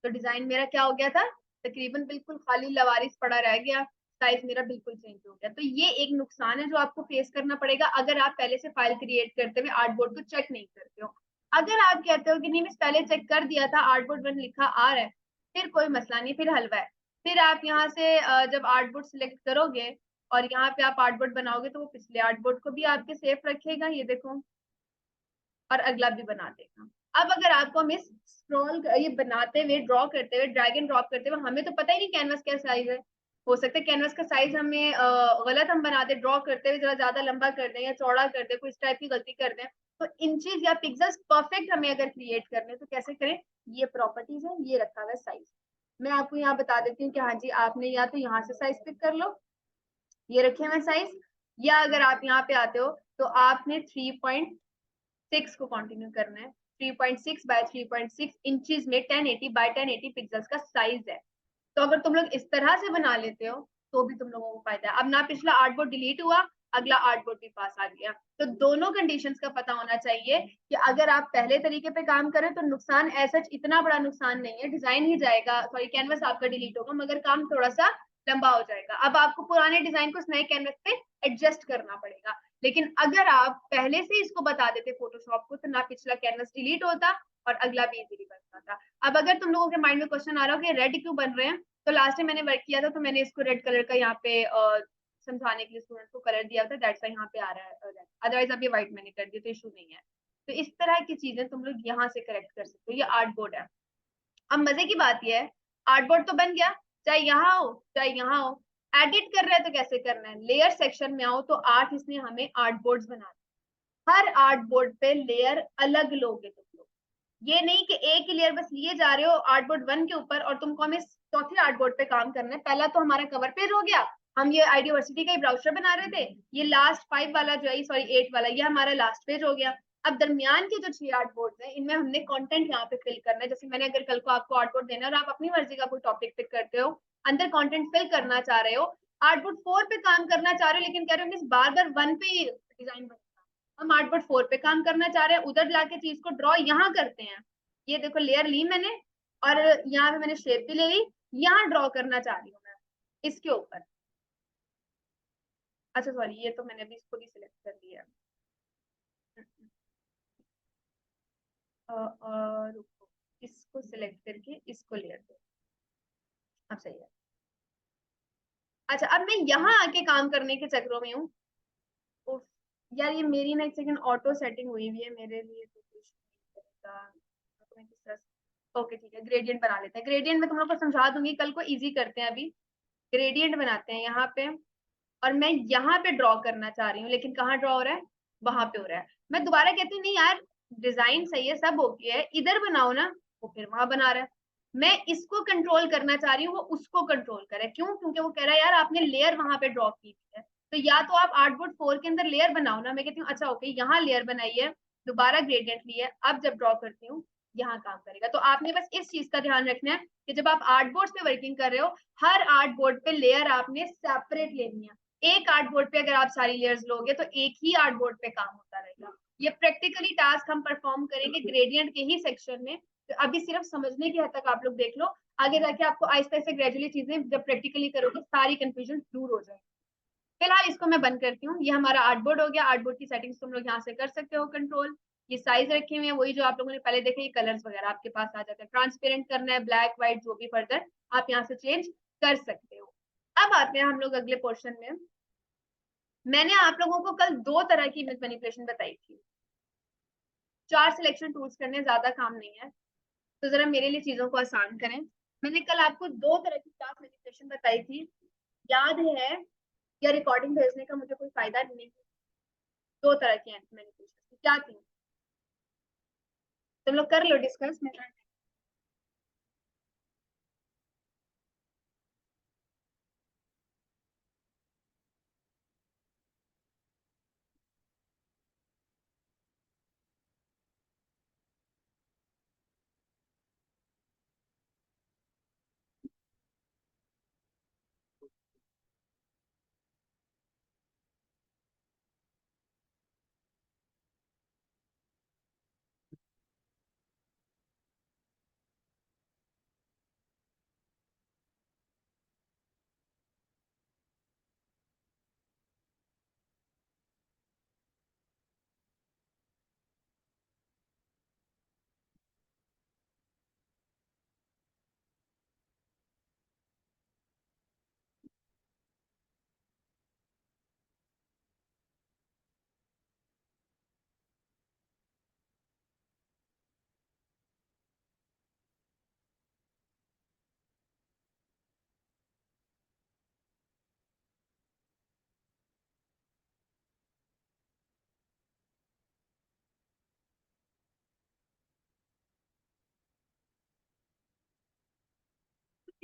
तो डिजाइन मेरा क्या हो गया था, तकरीबन बिल्कुल खाली लवारिस पड़ा रह गया, साइज मेरा बिल्कुल चेंज हो गया। तो ये एक नुकसान है जो आपको फेस करना पड़ेगा अगर आप पहले से फाइल क्रिएट करते हुए आर्टबोर्ड को चेक नहीं करते हो। अगर आप कहते हो कि नहीं मैं पहले चेक कर दिया था, आर्टबोर्ड वन लिखा आ रहा है, फिर कोई मसला नहीं, फिर हलवा है। फिर आप यहाँ से जब आर्टबोर्ड सिलेक्ट करोगे और यहाँ पे आप आर्टबोर्ड बनाओगे, तो वो पिछले आर्टबोर्ड को भी आपके सेफ रखेगा, ये देखो, और अगला भी बना देगा। अब अगर आपको हम इस स्क्रॉल ये बनाते हुए, ड्रॉ करते हुए, ड्रैग एंड ड्रॉप करते हुए, हमें तो पता ही नहीं कैनवस क्या साइज है, हो सकता है कैनवस का साइज हमें गलत हम बना दे, ड्रॉ करते हुए जरा ज्यादा लंबा कर दें या चौड़ा कर दें, कोई इस टाइप की गलती कर दें। तो इंचेस या पिक्सल्स परफेक्ट हमें अगर क्रिएट करने, तो कैसे करें, ये प्रॉपर्टीज है, ये रखा हुआ है साइज। मैं आपको यहाँ बता देती हूँ कि हाँ जी, आपने या तो यहाँ से साइज पिक कर लो, ये रखे हुए साइज, या अगर आप यहाँ पे आते हो तो आपने 3.6 को कंटिन्यू करना है। 3.6 बाय 3.6 इंचेस में 1080 बाय 1080 पिक्सल्स का साइज है। तो अगर तुम लोग इस तरह से बना लेते हो तो भी तुम लोगों को फायदा है। अब ना पिछला आर्टबोर्ड डिलीट हुआ, अगला आर्टबोर्ड भी पास आ गया। तो दोनों कंडीशंस का पता होना चाहिए कि अगर आप पहले तरीके पे काम करें तो नुकसान ऐसा इतना बड़ा नुकसान नहीं है, डिजाइन ही जाएगा, सॉरी कैनवस आपका डिलीट होगा, मगर काम थोड़ा सा लंबा हो जाएगा। अब आपको पुराने डिजाइन को नए कैनवस पे एडजस्ट करना पड़ेगा। लेकिन अगर आप पहले से इसको बता देते फोटोशॉप को, तो ना पिछला कैनवस डिलीट होता और अगला भी इजीली बनता था। अब अगर तुम लोगों के माइंड में क्वेश्चन आ रहा हो कि रेड क्यों बन रहे हैं, तो लास्ट टाइम मैंने वर्क किया था तो मैंने इसको रेड कलर का यहाँ पे समझाने के लिए स्टूडेंट्स को कलर दिया था, दैट्स व्हाई यहाँ पे आ रहा है रेड। अदरवाइज अब ये व्हाइट मैंने कर दिया तो इशू नहीं है। तो इस तरह की चीजें तुम लोग यहाँ से करेक्ट कर सकते हो। ये आर्ट बोर्ड है। अब मजे की बात यह है, आर्ट बोर्ड तो बन गया, चाहे यहाँ हो चाहे यहाँ हो। एडिट कर रहे हैं तो कैसे करना है, लेयर सेक्शन में आओ तो 8 इसने हमें आर्ट बोर्ड्स बना, हर आर्ट बोर्ड पे लेयर अलग लोगे तुम लोग। ये नहीं कि एक ही लेयर बस लिए जा रहे हो आर्टबोर्ड वन के ऊपर और तुमको हमें चौथे आर्टबोर्ड पे काम करना है। पहला तो हमारा कवर पेज हो गया, हम ये आईडियोवर्सिटी का ही ब्राउजर बना रहे थे, ये लास्ट 5 वाला जो है, सॉरी 8 वाला, ये हमारा लास्ट पेज हो गया। अब दरमियान के जो 6 आर्टबोर्ड हैं इनमें हमने कंटेंट यहाँ पे फिल करना है। जैसे मैंने अगर कल को आपको आर्टबोर्ड देना है और आप अपनी मर्जी का कोई टॉपिक पिक करते हो, अंदर कंटेंट फिल करना चाह रहे हो, आर्टबोर्ड 4 पे काम करना चाह रहे हो, लेकिन कह रहे हो मिस बार बार 1 पे डिजाइन बन, हम आर्टबोर्ड 4 पे काम करना चाह रहे हैं, उधर लाके चीज को ड्रॉ यहाँ करते हैं। ये देखो लेयर ली मैंने और यहाँ पे मैंने शेप भी ले ली, यहाँ ड्रॉ करना चाह रही हूँ मैं इसके ऊपर। अच्छा सॉरी, ये तो मैंने अभी इसको भी सिलेक्ट कर लिया। रुको, इसको सिलेक्ट करके इसको लेयर दो, अब सही है। अच्छा, अब मैं यहाँ आके काम करने के चक्रों में हूँ। यार ये मेरी ना एक सेकंड ऑटो सेटिंग हुई हुई है मेरे लिए, तो कुछ नहीं करेगा। ओके ठीक है, ग्रेडियंट बना लेते हैं। ग्रेडियंट में तुम लोग को समझा दूंगी, कल को इजी करते हैं। अभी ग्रेडियंट बनाते हैं यहाँ पे, और मैं यहाँ पे ड्रॉ करना चाह रही हूँ, लेकिन कहाँ ड्रॉ हो रहा है, वहां पे हो रहा है। मैं दोबारा कहती हूँ नहीं यार, डिजाइन सही है, सब ओके है, इधर बनाओ ना, वो फिर वहां बना रहा है। मैं इसको कंट्रोल करना चाह रही हूँ, वो उसको कंट्रोल करे, क्यों, क्योंकि वो कह रहा है यार आपने लेयर वहां पे ड्रॉ की है, तो या तो आप आर्टबोर्ड 4 के अंदर लेयर बनाओ ना। मैं कहती हूँ अच्छा ओके, यहाँ लेयर बनाई है, दोबारा ग्रेडियंट ली है, अब जब ड्रॉ करती हूँ यहाँ काम करेगा। तो आपने बस इस चीज का ध्यान रखना है कि जब आप आर्टबोर्ड पे वर्किंग कर रहे हो, हर आर्टबोर्ड पे लेयर आपने सेपरेट लेनी है। एक आर्टबोर्ड पे अगर आप सारी लेयर्स लोगे तो एक ही आर्टबोर्ड पे काम होता रहेगा। ये प्रैक्टिकली टास्क हम परफॉर्म करेंगे ग्रेडियंट के ही सेक्शन में। तो अभी सिर्फ समझने की हद तक आप लोग देख लो, आगे जाके आपको आहिस्ता आहिस्ता ग्रेजुअली चीजें जब प्रैक्टिकली करोगे सारी कंफ्यूजन दूर हो जाएगी। फिलहाल इसको मैं बंद करती हूँ। ये हमारा आर्टबोर्ड हो गया। आर्टबोर्ड की सेटिंग्स तुम लोग यहाँ से कर सकते हो कंट्रोल। ये साइज रखे हुए हैं वही जो आप लोगों ने पहले देखे, ये कलर्स वगैरह आपके पास आ जाते हैं। ट्रांसपेरेंट करना है, ब्लैक व्हाइट, जो भी फर्दर आप यहाँ से चेंज कर सकते हो। अब आते हैं हम लोग अगले पोर्शन में। मैंने आप लोगों को कल 2 तरह की इमेज मैनिपुलेशन बताई थी। 4 सिलेक्शन टूल्स करने ज्यादा काम नहीं है, तो जरा मेरे लिए चीजों को आसान करें। मैंने कल आपको 2 तरह की क्लास मैनिपुलेशन बताई थी, याद है? या रिकॉर्डिंग भेजने का मुझे कोई फायदा नहीं? 2 तरह की मैनिपुलेशन क्या थी? तुम लोग कर लो डिस्कस में।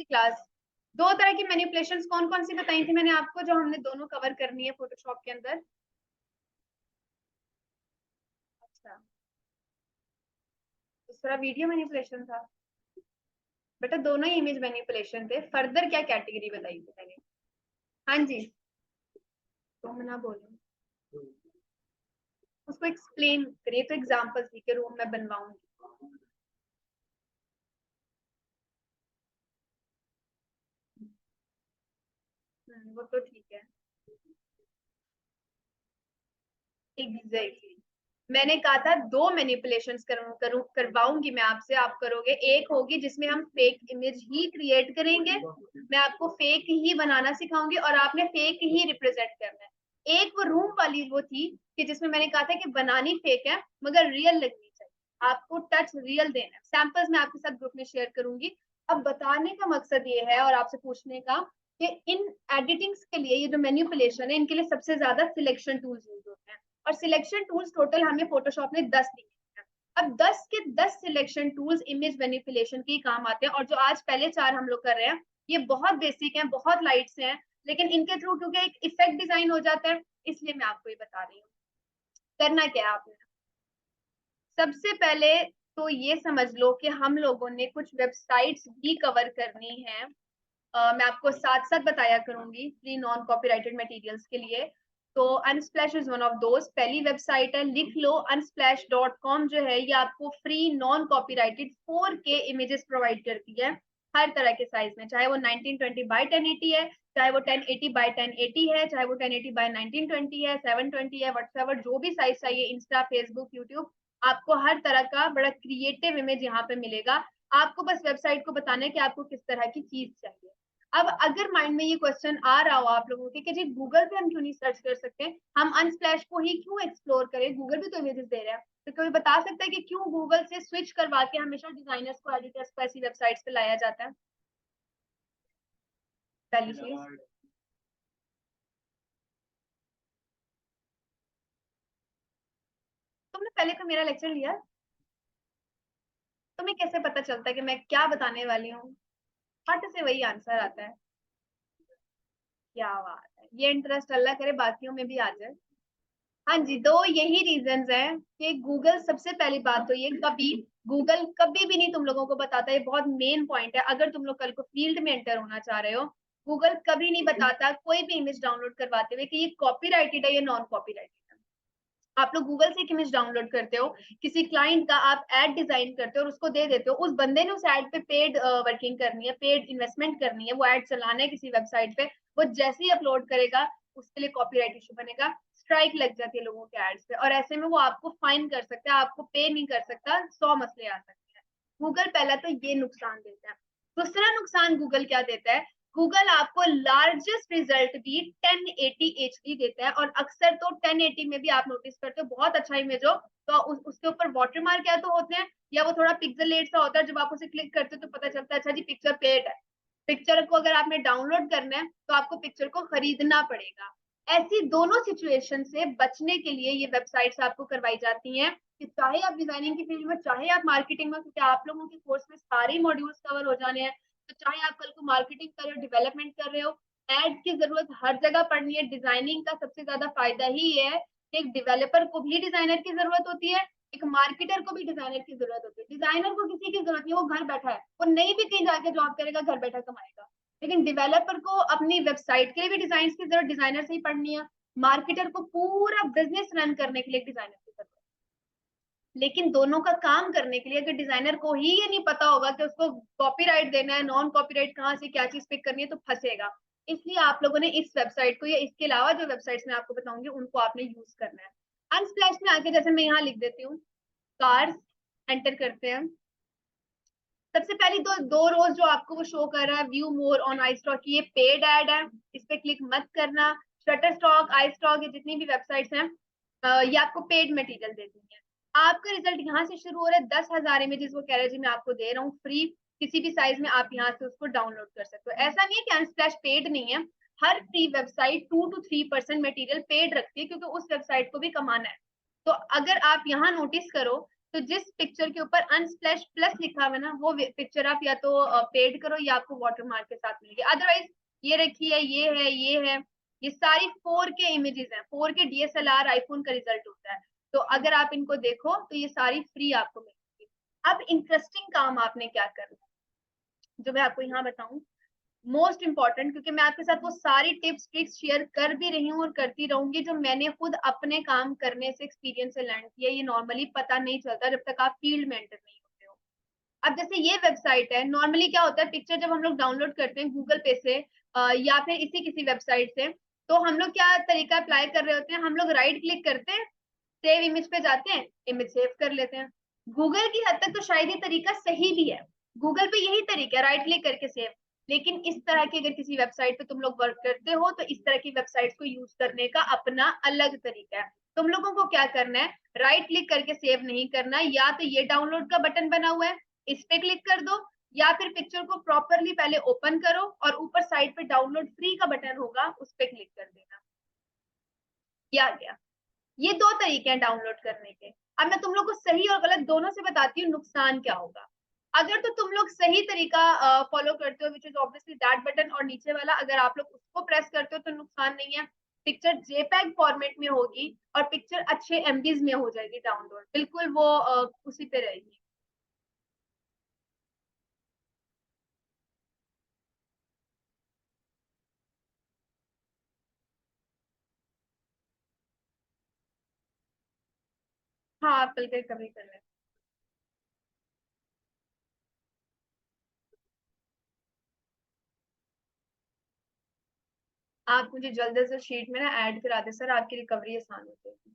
क्लास 2 तरह की मैनिपुलेशंस कौन कौन सी बताई थी मैंने आपको, जो हमने दोनों कवर करनी है फोटोशॉप के अंदर? अच्छा, दूसरा वीडियो मैनिपुलेशन था। बेटा दोनों ही इमेज मैनिपुलेशन थे, फर्दर क्या कैटेगरी बताई थी मैंने? हाँ जी, तुम ना बोलो, उसको एक्सप्लेन करिए। तो एग्जांपल दी के रूम में बनवाऊंगी। वो तो ठीक है। एग्जैक्टली, मैंने कहा था 2 मैनिपुलेशंस करवाऊंगी मैं आपसे, आप करोगे। एक होगी जिसमें हम फेक इमेज ही क्रिएट करेंगे, मैं आपको फेक ही बनाना सिखाऊंगी और आपने फेक ही रिप्रेजेंट करना है। एक वो रूम वाली वो थी कि जिसमें मैंने कहा था कि बनानी फेक है मगर रियल लगनी चाहिए, आपको टच रियल देना है। सैंपल्स मैं आपके साथ ग्रुप में शेयर करूंगी। अब बताने का मकसद ये है और आपसे पूछने का कि इन एडिटिंग्स के लिए, ये जो मैनिपुलेशन है, इनके लिए सबसे ज्यादा सिलेक्शन टूल्स यूज होते हैं और सिलेक्शन टूल्स टोटल हमें फोटोशॉप ने 10 दिए हैं। अब 10 के 10 सिलेक्शन टूल्स इमेज मैनिपुलेशन के काम आते हैं और जो आज पहले 4 हम लोग कर रहे हैं ये बहुत बेसिक हैं, बहुत लाइट से हैं, लेकिन इनके थ्रू क्योंकि एक इफेक्ट डिजाइन हो जाता है इसलिए मैं आपको ये बता रही हूँ। करना क्या है आपने, सबसे पहले तो ये समझ लो कि हम लोगों ने कुछ वेबसाइट्स भी कवर करनी है। मैं आपको साथ साथ बताया करूंगी फ्री नॉन कॉपीराइटेड मटेरियल्स के लिए। तो अनस्प्लैश इज वन ऑफ दोस्त, पहली वेबसाइट है, लिख लो unsplash.com। जो है ये आपको free non copyrighted 4K images provide करती है हर तरह के साइज में, चाहे वो 1920 बाई 1080 है, चाहे वो 1080 बाई 1080 है, चाहे वो 1080 बाई 1920 है, 720 है, व्हाट्सएवर जो भी साइज चाहिए, इंस्टा, फेसबुक, यूट्यूब, आपको हर तरह का बड़ा क्रिएटिव इमेज यहाँ पे मिलेगा। आपको बस वेबसाइट को बताना है कि आपको किस तरह की चीज चाहिए। अब अगर माइंड में ये क्वेश्चन आ रहा हो आप लोगों के कि जी गूगल पे हम क्यों नहीं सर्च कर सकते, हम अनस्प्लैश को ही क्यों एक्सप्लोर करें, गूगल भी तो इमेजेस दे रहा है, तो कोई बता सकता है कि क्यों गूगल से स्विच करवा के हमेशा डिजाइनर्स को, एडिटर्स को ऐसी वेबसाइट्स पे लाया जाता है? पहली चीज, तुमने पहले का मेरा लेक्चर लिया, तुम्हें कैसे पता चलता है कि मैं क्या बताने वाली हूँ? हट से वही आंसर आता है। क्या बात है, ये इंटरेस्ट अल्लाह करे बाकियों में भी आ जाए। हाँ जी, दो यही रीजंस हैं कि गूगल, सबसे पहली बात तो ये, कभी गूगल कभी भी नहीं तुम लोगों को बताता, ये बहुत मेन पॉइंट है। अगर तुम लोग कल को फील्ड में एंटर होना चाह रहे हो, गूगल कभी नहीं बताता कोई भी इमेज डाउनलोड करवाते हुए कि ये कॉपीराइटेड है या नॉन कॉपीराइटेड है। आप लोग गूगल से एक इमेज डाउनलोड करते हो, किसी क्लाइंट का आप एड डिजाइन करते हो और उसको दे देते हो, उस बंदे ने उस एड पे पेड वर्किंग करनी है, पेड इन्वेस्टमेंट करनी है, वो एड चलाना है किसी वेबसाइट पे, वो जैसे ही अपलोड करेगा उसके लिए कॉपीराइट इशू बनेगा। स्ट्राइक लग जाती है लोगों के एड्स पे, और ऐसे में वो आपको फाइन कर सकता है, आपको पे नहीं कर सकता, 100 मसले आ सकते हैं। गूगल पहला तो ये नुकसान देता है। दूसरा नुकसान गूगल क्या देता है, गूगल आपको लार्जेस्ट रिजल्ट भी 1080 HD देता है, और अक्सर तो 1080 में भी आप नोटिस करते हो बहुत अच्छा इमेज हो तो उसके ऊपर वाटरमार्क या तो होते हैं, या वो थोड़ा पिक्सेलेट सा होता है, जब आप उसे क्लिक करते हो तो पता चलता है अच्छा जी पिक्चर पेड है। पिक्चर को अगर आपने डाउनलोड करना है तो आपको पिक्चर को खरीदना पड़ेगा। ऐसी दोनों सिचुएशन से बचने के लिए ये वेबसाइट्स आपको करवाई जाती हैं कि चाहे आप डिजाइनिंग की फील्ड में, चाहे आप मार्केटिंग में, क्योंकि आप लोगों के कोर्स में सारे मॉड्यूल्स कवर हो जाने हैं, तो चाहे आप कल को मार्केटिंग कर रहे हो, डेवलपमेंट कर रहे हो, एड्स की जरूरत हर जगह पड़नी है। डिजाइनिंग का सबसे ज्यादा फायदा ही ये है कि एक डेवलपर को भी डिजाइनर की जरूरत होती है, एक मार्केटर को भी डिजाइनर की जरूरत होती है। डिजाइनर को किसी की जरूरत नहीं, वो घर बैठा है, वो नहीं भी कहीं जाके जॉब करेगा, घर बैठा कमाएगा। लेकिन डेवलपर को अपनी वेबसाइट के लिए भी डिजाइन की जरूरत डिजाइनर से ही पड़नी है, मार्केटर को पूरा बिजनेस रन करने के लिए डिजाइनर की जरूरत है। लेकिन दोनों का काम करने के लिए अगर डिजाइनर को ही ये नहीं पता होगा कि उसको कॉपीराइट देना है, नॉन कॉपीराइट कहाँ से क्या चीज पिक करनी है, तो फंसेगा। इसलिए आप लोगों ने इस वेबसाइट को या इसके अलावा जो वेबसाइट्स मैं आपको बताऊंगी उनको आपने यूज करना है। अनस्प्लैश में आके जैसे मैं यहाँ लिख देती हूँ, कार्स एंटर करते हैं। सबसे पहली तो दो रोज जो आपको वो शो कर रहा है, view more on I stock, ये पेड एड है, इस पे क्लिक मत करना। शटर स्टॉक, आई स्टॉक, ये जितनी भी वेबसाइट्स हैं ये आपको पेड मटेरियल देती हैं। आपका रिजल्ट यहाँ से शुरू हो रहा है, 10,000 इमेजेस वो कह रहे हैं जी मैं आपको दे रहा हूँ फ्री, किसी भी साइज में आप यहाँ से उसको डाउनलोड कर सकते हो। ऐसा नहीं है कि अनस्प्लैश पेड नहीं है, हर free website 2 to 3% material paid रखती है, क्योंकि उस वेबसाइट को भी कमाना है। तो अगर आप यहाँ नोटिस करो तो जिस पिक्चर के ऊपर अनस्प्लैश प्लस लिखा हुआ है ना, वो पिक्चर आप या तो पेड करो या आपको वाटरमार्क के साथ मिलेगी। अदरवाइज ये रखी है, ये है, ये है, ये सारी 4K इमेजेस हैं, 4K DSLR आईफोन का रिजल्ट होता है। तो अगर आप इनको देखो तो ये सारी फ्री आपको मिलेगी। अब इंटरेस्टिंग काम आपने क्या करना है जो मैं आपको यहाँ बताऊं, मोस्ट इंपॉर्टेंट, क्योंकि मैं आपके साथ वो सारी टिप्स ट्रिक्स शेयर कर भी रही हूँ और करती रहूंगी जो मैंने खुद अपने काम करने से एक्सपीरियंस से लर्न किया। ये नॉर्मली पता नहीं चलता जब तक आप फील्ड में एंटर नहीं होते हो। अब जैसे ये वेबसाइट है, नॉर्मली क्या होता है, पिक्चर जब हम लोग डाउनलोड करते हैं गूगल पे से या फिर इसी किसी वेबसाइट से, तो हम लोग क्या तरीका अप्लाई कर रहे होते हैं, हम लोग राइट क्लिक करते हैं, सेव इमेज पे जाते हैं, इमेज सेव कर लेते हैं। गूगल की हद तक तो शायद ये तरीका सही भी है, गूगल पे यही तरीका है राइट क्लिक करके सेव। लेकिन इस तरह की अगर किसी वेबसाइट पे तुम लोग वर्क करते हो तो इस तरह की वेबसाइट्स को यूज करने का अपना अलग तरीका है। तुम लोगों को क्या करना है, राइट क्लिक करके सेव नहीं करना, या तो ये डाउनलोड का बटन बना हुआ है इस पे क्लिक कर दो, या फिर पिक्चर को प्रॉपरली पहले ओपन करो और ऊपर साइड पे डाउनलोड फ्री का बटन होगा उस पे क्लिक कर देना। किया गया। ये दो तरीके हैं डाउनलोड करने के। अब मैं तुम लोग को सही और गलत दोनों से बताती हूँ नुकसान क्या होगा। अगर तो तुम लोग सही तरीका फॉलो करते हो, which is obviously that button और नीचे वाला, अगर आप लोग उसको प्रेस करते हो तो नुकसान नहीं है। पिक्चर जेपैग फॉर्मेट में होगी और पिक्चर अच्छे एमबीज में हो जाएगी डाउनलोड, बिल्कुल वो उसी पे रहेगी। हाँ आप कल कभी कर लें। आप मुझे जल्दी से शीट में ना ऐड करा दे सर, आपकी रिकवरी आसान हो जाएगी।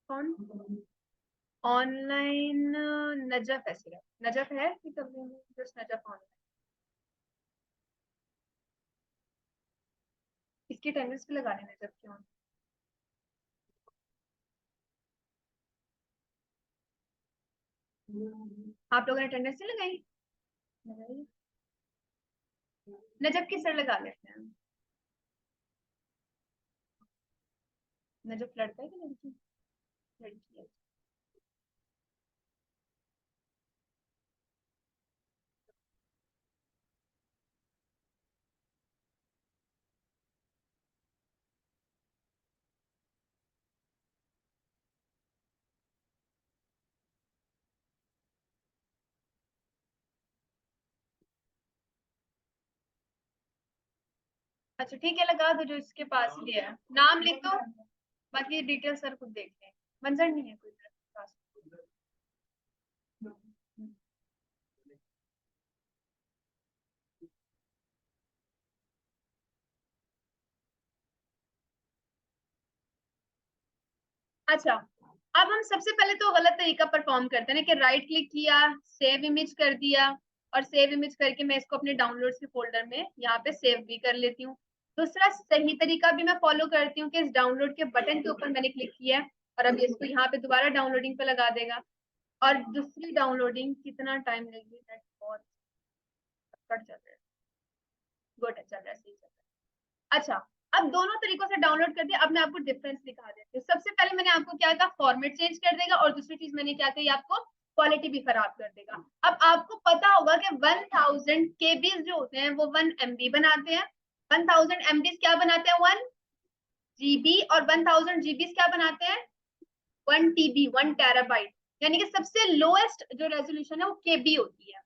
कौन ऑनलाइन? नजफ है, सिर्फ नजफ है कि कभी, जस्ट नजफ ऑनलाइन। इसकी अटेंडेंस भी लगाने नजफ क्यों? आप लोगों ने अटेंडेंस नहीं लगाई? लगाई। नजफ की सर लगा लेते हैं। नजफ लड़का है कि लड़की? लड़की है। अच्छा ठीक है, लगा दो जो इसके पास भी है, नाम लिख दो, बाकी डिटेल सर खुद देख लें। मंजर नहीं है कोई मेरे पास। अच्छा, अब हम सबसे पहले तो गलत तरीका परफॉर्म करते हैं ना, कि राइट क्लिक किया, सेव इमेज कर दिया, और सेव इमेज करके मैं इसको अपने डाउनलोड्स के फोल्डर में यहाँ पे सेव भी कर लेती हूँ। दूसरा सही तरीका भी मैं फॉलो करती हूँ कि इस डाउनलोड के बटन के ऊपर मैंने क्लिक किया है, और अब इसको यहाँ पे दोबारा डाउनलोडिंग पे लगा देगा। और दूसरी डाउनलोडिंग कितना टाइम लगेगी, नेट बहुत कट चल रहा है, गुड चल रहा है, सही चल रहा है। अच्छा, अब दोनों तरीकों से डाउनलोड कर दिया, अब मैं आपको डिफरेंस दिखा देती हूँ। सबसे पहले मैंने आपको क्या कहा, फॉर्मेट चेंज कर देगा, और दूसरी चीज मैंने क्या कही आपको, क्वालिटी भी खराब कर देगा। अब आपको पता होगा कि 1000 केबीज जो होते हैं वो 1 MB बनाते हैं। 1000 MB क्या बनाते हैं, 1 GB, और 1000 GB क्या बनाते हैं, 1 TB, 1 TB। यानी कि सबसे लोएस्ट जो रेजोल्यूशन है वो केबी होती है।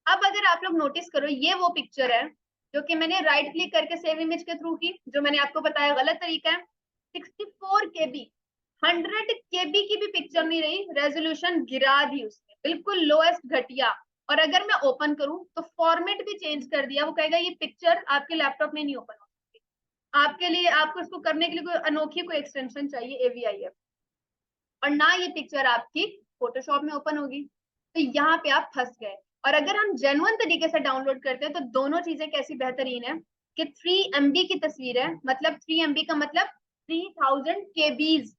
अब अगर आप लोग नोटिस करो, ये वो पिक्चर है जो कि मैंने राइट क्लिक करके सेव इमेज के थ्रू की, जो मैंने आपको बताया गलत तरीका है। 64 KB, 100 KB की भी पिक्चर नहीं रही, रेजोल्यूशन गिरा दी उसने, बिल्कुल लोएस्ट घटिया। और अगर मैं ओपन करूं तो फॉर्मेट भी चेंज कर दिया, वो कहेगा ये पिक्चर आपके लैपटॉप में नहीं ओपन हो सकती। आपके लिए, आपको इसको करने के लिए कोई अनोखी कोई एक्सटेंशन चाहिए AVIF, और ना ये पिक्चर आपकी फोटोशॉप में ओपन होगी। तो यहाँ पे आप फंस गए। और अगर हम जेन्युइन तरीके से डाउनलोड करते हैं तो दोनों चीजें कैसी बेहतरीन है, कि 3 MB की तस्वीर है, मतलब 3 MB का मतलब 3000 KBs,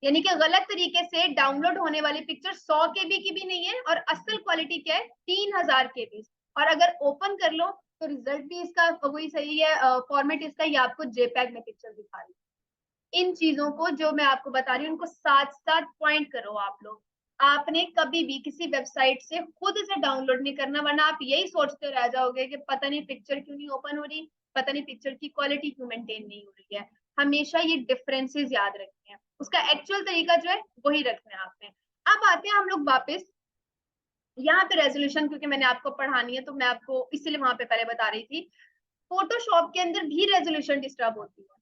यानी कि गलत तरीके से डाउनलोड होने वाली पिक्चर 100 KB की भी नहीं है, और असल क्वालिटी क्या है, 3000 KB। और अगर ओपन कर लो तो रिजल्ट भी इसका वही सही है, फॉर्मेट इसका, ये आपको JPEG में पिक्चर दिखा रही है। इन चीजों को जो मैं आपको बता रही हूँ उनको साथ साथ पॉइंट करो आप लोग। आपने कभी भी किसी वेबसाइट से खुद से डाउनलोड नहीं करना, वरना आप यही सोचते रह जाओगे कि पता नहीं पिक्चर क्यों नहीं ओपन हो रही, पता नहीं पिक्चर की क्वालिटी क्यों मेंटेन नहीं हो रही है। हमेशा ये डिफरेंसेस याद रखने हैं, उसका एक्चुअल तरीका जो है वही रखना है आपने। अब आते हैं हम लोग वापस यहाँ पे रेजोल्यूशन, क्योंकि मैंने आपको पढ़ानी है तो मैं आपको इसीलिए वहां पे पहले बता रही थी। फोटोशॉप के अंदर भी रेजोल्यूशन डिस्टर्ब होती है।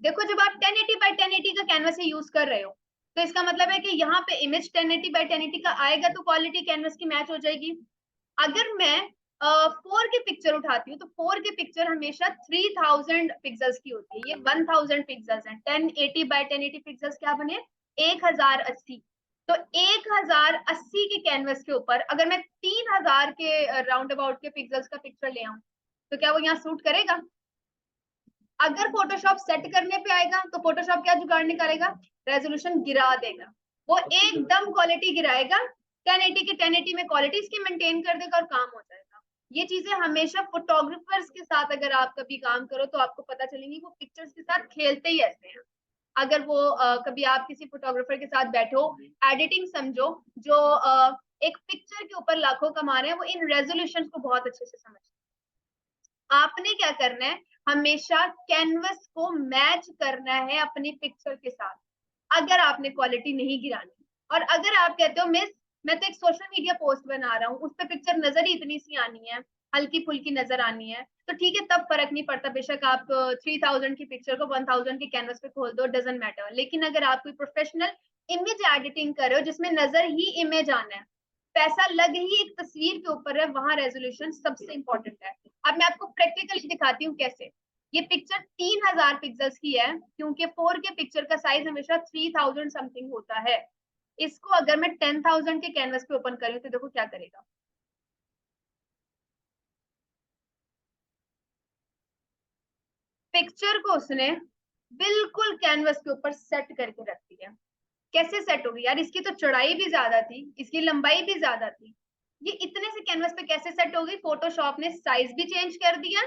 देखो, जब आप 1080 बाय 1080 का कैनवस यूज कर रहे हो, तो इसका मतलब है कि यहाँ पे इमेज 1080 बाय 1080 का आएगा तो क्वालिटी कैनवस की मैच हो जाएगी। अगर मैं 4 की पिक्चर उठाती हूँ तो 4 की पिक्चर हमेशा 3000 पिक्सल्स की होती है, ये 1000 पिक्सल्स है। 1080 बाय 1080 पिक्सल्स क्या बने, 1080। तो 1080 के कैनवस के ऊपर अगर मैं 3000 के राउंड अबाउट के पिक्सल्स का पिक्चर ले आऊं, तो क्या वो यहाँ सूट करेगा? अगर फोटोशॉप सेट करने पे आएगा तो फोटोशॉप क्या जुगाड़ निकालेगा, रेजोल्यूशन गिरा देगा, वो एकदम क्वालिटी गिराएगा। 1080 के 1080 में क्वालिटी इसकी मेंटेन कर देगा और काम हो जाएगा। ये चीजें हमेशा फोटोग्राफर्स के साथ अगर आप कभी काम करो तो आपको पता चलेंगी, वो पिक्चर्स के साथ खेलते ही ऐसे हैं। अगर वो कभी आप किसी फोटोग्राफर के साथ बैठो, एडिटिंग समझो, जो एक पिक्चर के ऊपर लाखों कमा रहे हैं, वो इन रेजोल्यूशन को बहुत अच्छे से समझते हैं। आपने क्या करना है, हमेशा कैनवस को मैच करना है अपनी पिक्चर के साथ, अगर आपने क्वालिटी नहीं गिरानी। और अगर आप कहते हो मिस, मैं तो एक सोशल मीडिया पोस्ट बना रहा हूँ, उस पर पिक्चर नजर ही इतनी सी आनी है, हल्की फुल्की नजर आनी है, तो ठीक है, तब फर्क नहीं पड़ता, बेशक आप 3000 की पिक्चर को 1000 के कैनवस पे खोल दो, डजेंट मैटर। लेकिन अगर आप कोई प्रोफेशनल इमेज एडिटिंग कर रहे हो जिसमें नजर ही इमेज आना है, पैसा लग ही एक तस्वीर के ऊपर है, वहां रेजोल्यूशन सबसे इंपॉर्टेंट है। अब मैं आपको प्रैक्टिकली दिखाती हूँ कैसे। ये पिक्चर 3000 पिक्सल्स की है, क्योंकि 4 के पिक्चर का साइज हमेशा 3000 समथिंग होता है। इसको अगर मैं 10,000 के कैनवस पे ओपन करूँ तो देखो क्या करेगा। पिक्चर को उसने बिल्कुल कैनवस के ऊपर सेट करके रख दिया। कैसे सेट होगी यार, इसकी तो चौड़ाई भी ज्यादा थी, इसकी लंबाई भी ज्यादा थी, ये इतने से कैनवस पे कैसे सेट हो गई? फोटोशॉप ने साइज भी चेंज कर दिया,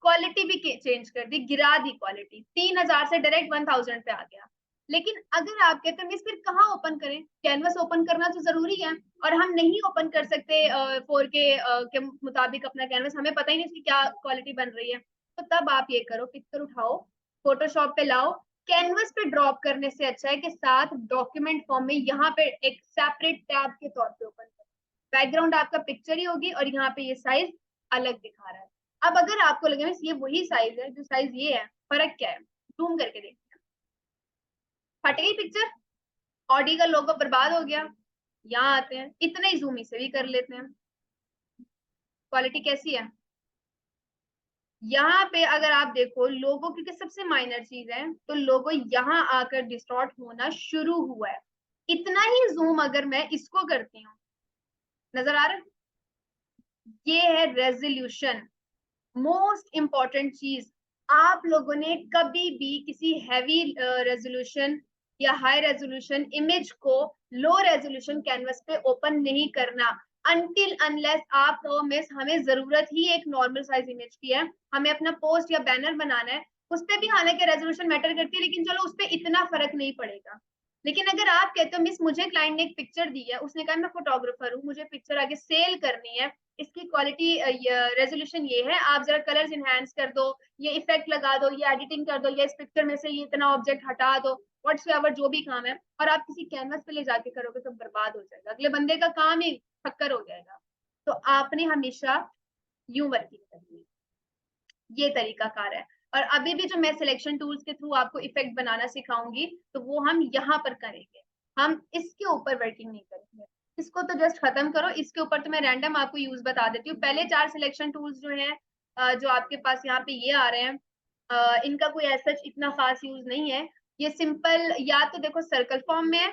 क्वालिटी भी चेंज कर दी, गिरा दी क्वालिटी, 3000 से डायरेक्ट 1000 पे आ गया। लेकिन अगर आप कहते हैं मिस फिर कहाँ ओपन करें, कैनवस ओपन करना तो जरूरी है, और हम नहीं ओपन कर सकते 4K के मुताबिक अपना कैनवस, हमें पता ही नहीं इसकी क्या क्वालिटी बन रही है। तो तब आप ये करो, पिक्चर उठाओ, फोटोशॉप पे लाओ, कैनवस पे ड्रॉप करने से अच्छा है कि साथ डॉक्यूमेंट फॉर्म में यहाँ पे एक सेपरेट टैब के तौर पे ओपन करो। बैकग्राउंड आपका पिक्चर ही होगी और यहाँ पे ये साइज अलग दिखा रहा है। अब अगर आपको लगे मिस ये वही साइज है जो साइज ये है, फर्क क्या है, जूम करके देखते हैं। फट गई पिक्चर, ऑडी का लोगो बर्बाद हो गया। यहाँ आते हैं, इतना ही जूम इसे भी कर लेते हैं, क्वालिटी कैसी है। यहाँ पे अगर आप देखो लोगो, क्योंकि सबसे माइनर चीज है, तो लोगो यहाँ आकर डिस्टॉर्ट होना शुरू हुआ है। इतना ही जूम अगर मैं इसको करती हूँ, नजर आ रहा है, ये है रेजोल्यूशन। मोस्ट इंपॉर्टेंट चीज, आप लोगों ने कभी भी किसी हैवी रेजोल्यूशन या हाई रेजोल्यूशन इमेज को लो रेजोल्यूशन कैनवस पे ओपन नहीं करना, अनटिल अनलेस आप कहो मिस हमें जरूरत ही एक नॉर्मल साइज इमेज की है, हमें अपना पोस्ट या बैनर बनाना है, उस पर भी हालांकि रेजोल्यूशन मैटर करती है, लेकिन चलो उस पर इतना फर्क नहीं पड़ेगा। लेकिन अगर आप कहते हो मिस मुझे क्लाइंट ने एक पिक्चर दी है, उसने कहा मैं फोटोग्राफर हूँ, मुझे पिक्चर आगे सेल करनी है, इसकी क्वालिटी रेजोल्यूशन ये है, आप जरा कलर्स इनहेंस कर दो, ये इफेक्ट लगा दो, ये एडिटिंग कर दो, या इस पिक्चर में से ये इतना ऑब्जेक्ट हटा दो, व्हाट्सएवर जो भी काम है, और आप किसी कैनवस पे ले जाके करोगे तो बर्बाद हो जाएगा, अगले बंदे का काम ही ठक्कर हो जाएगा। तो आपने हमेशा यूं वर्किंग करनी है, ये तरीका कार है। और अभी भी जो मैं सिलेक्शन टूल्स के थ्रू आपको इफेक्ट बनाना सिखाऊंगी, तो वो हम यहाँ पर करेंगे, हम इसके ऊपर वर्किंग नहीं करेंगे। इसको तो जस्ट खत्म करो, इसके ऊपर तो मैं रैंडम आपको यूज बता देती हूँ। पहले 4 सिलेक्शन टूल्स जो है जो आपके पास यहाँ पे ये आ रहे हैं, इनका कोई ऐसा इतना खास यूज नहीं है। ये सिंपल या तो देखो सर्कल फॉर्म में है,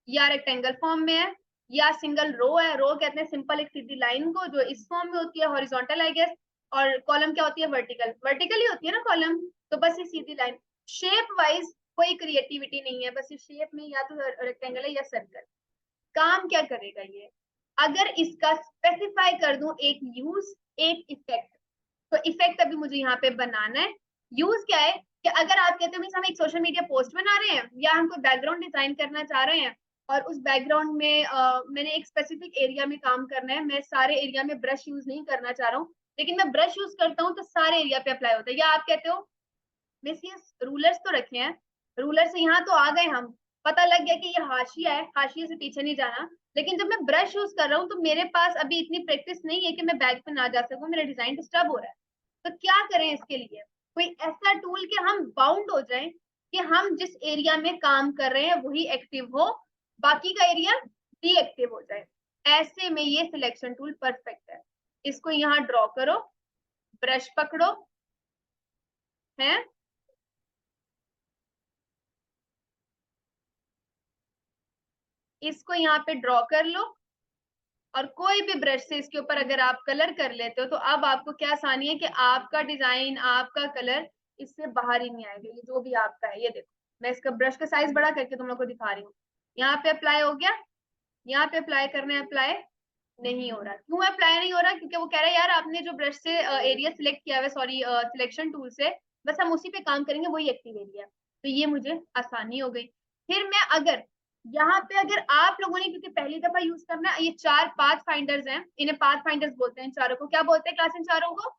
या रेक्टेंगल फॉर्म में है, या सिंगल रो है। रो कहते हैं सिंपल एक सीधी लाइन को जो इस फॉर्म में होती है, हॉरिजॉन्टल आई गेस, और कॉलम क्या होती है, वर्टिकल, वर्टिकल ही होती है ना कॉलम। तो बस ये सीधी लाइन, शेप वाइज कोई क्रिएटिविटी नहीं है, बस ये शेप में या तो रेक्टेंगल है या सर्कल। काम क्या करेगा ये, अगर इसका स्पेसिफाई कर दूं एक यूज एक इफेक्ट, तो इफेक्ट अभी मुझे यहाँ पे बनाना है। यूज क्या है कि अगर आप कहते हो हम एक सोशल मीडिया पोस्ट बना रहे हैं, या हम कोई बैकग्राउंड डिजाइन करना चाह रहे हैं, और उस बैकग्राउंड में मैंने एक स्पेसिफिक एरिया में काम करना है, मैं सारे एरिया में ब्रश यूज नहीं करना चाह रहा हूँ, लेकिन मैं ब्रश यूज करता हूँ तो सारे एरिया पे अप्लाई होता है। या आप कहते हो मिस ये रूलर्स तो रखे हैं, रूलर से यहाँ तो आ गए हम, पता लग गया कि ये हाशिया है, हाशिए से पीछे नहीं जाना, लेकिन जब मैं ब्रश यूज कर रहा हूँ तो मेरे पास अभी इतनी प्रैक्टिस नहीं है कि मैं बैक पे ना जा सकूं, मेरा डिजाइन डिस्टर्ब हो रहा है। तो क्या करें इसके लिए, कोई ऐसा टूल कि हम बाउंड हो जाएं कि हम जिस एरिया में काम कर रहे हैं वही एक्टिव हो, बाकी का एरिया डीएक्टिव हो जाए। ऐसे में ये सिलेक्शन टूल परफेक्ट है। इसको यहाँ ड्रॉ करो, ब्रश पकड़ो, है इसको यहाँ पे ड्रॉ कर लो, और कोई भी ब्रश से इसके ऊपर अगर आप कलर कर लेते हो, तो अब आपको क्या आसानी है कि आपका डिजाइन आपका कलर इससे बाहर ही नहीं आएगा, ये जो भी आपका है। ये देखो मैं इसका ब्रश का साइज बड़ा करके तुम लोग को दिखा रही हूँ, यहाँ पे अप्लाई हो गया, यहाँ पे अप्लाई करना है, अप्लाई नहीं हो रहा। क्यों अप्लाई नहीं हो रहा, क्योंकि वो कह रहा है यार आपने जो ब्रश से एरिया सिलेक्ट किया हुआ है, सॉरी सिलेक्शन टूल से, बस हम उसी पे काम करेंगे, वही एक्टिव एरिया। तो ये मुझे आसानी हो गई। फिर मैं अगर यहाँ पे, अगर आप लोगों ने क्योंकि पहली दफा यूज करना, ये 4 पाथ फाइंडर्स हैं, इन्हें पाथ फाइंडर्स बोलते हैं, चारों को क्या बोलते हैं क्लास, इन चारों को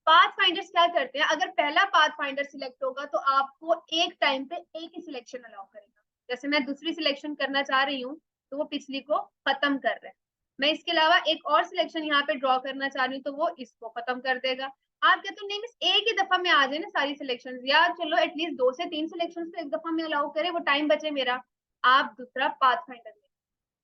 पाथ फाइंडर्स क्या करते हैं, अगर पहला पाथ फाइंडर सिलेक्ट होगा तो आपको एक टाइम पे एक ही सिलेक्शन अलाउ करेगा। जैसे मैं दूसरी सिलेक्शन करना चाह रही हूँ तो वो पिछली को खत्म कर रहा है, मैं इसके अलावा एक और सिलेक्शन यहाँ पे ड्रॉ करना चाह रही हूँ तो वो इसको खत्म कर देगा। आप कहते हो नहीं मिस एक ही दफा में आ जाए ना सारी सिलेक्शन, या चलो एटलीस्ट 2 से 3 सिलेक्शन तो एक दफा में अलाउ करे, वो टाइम बचे मेरा। आप दूसरा पाथ फाइंडर,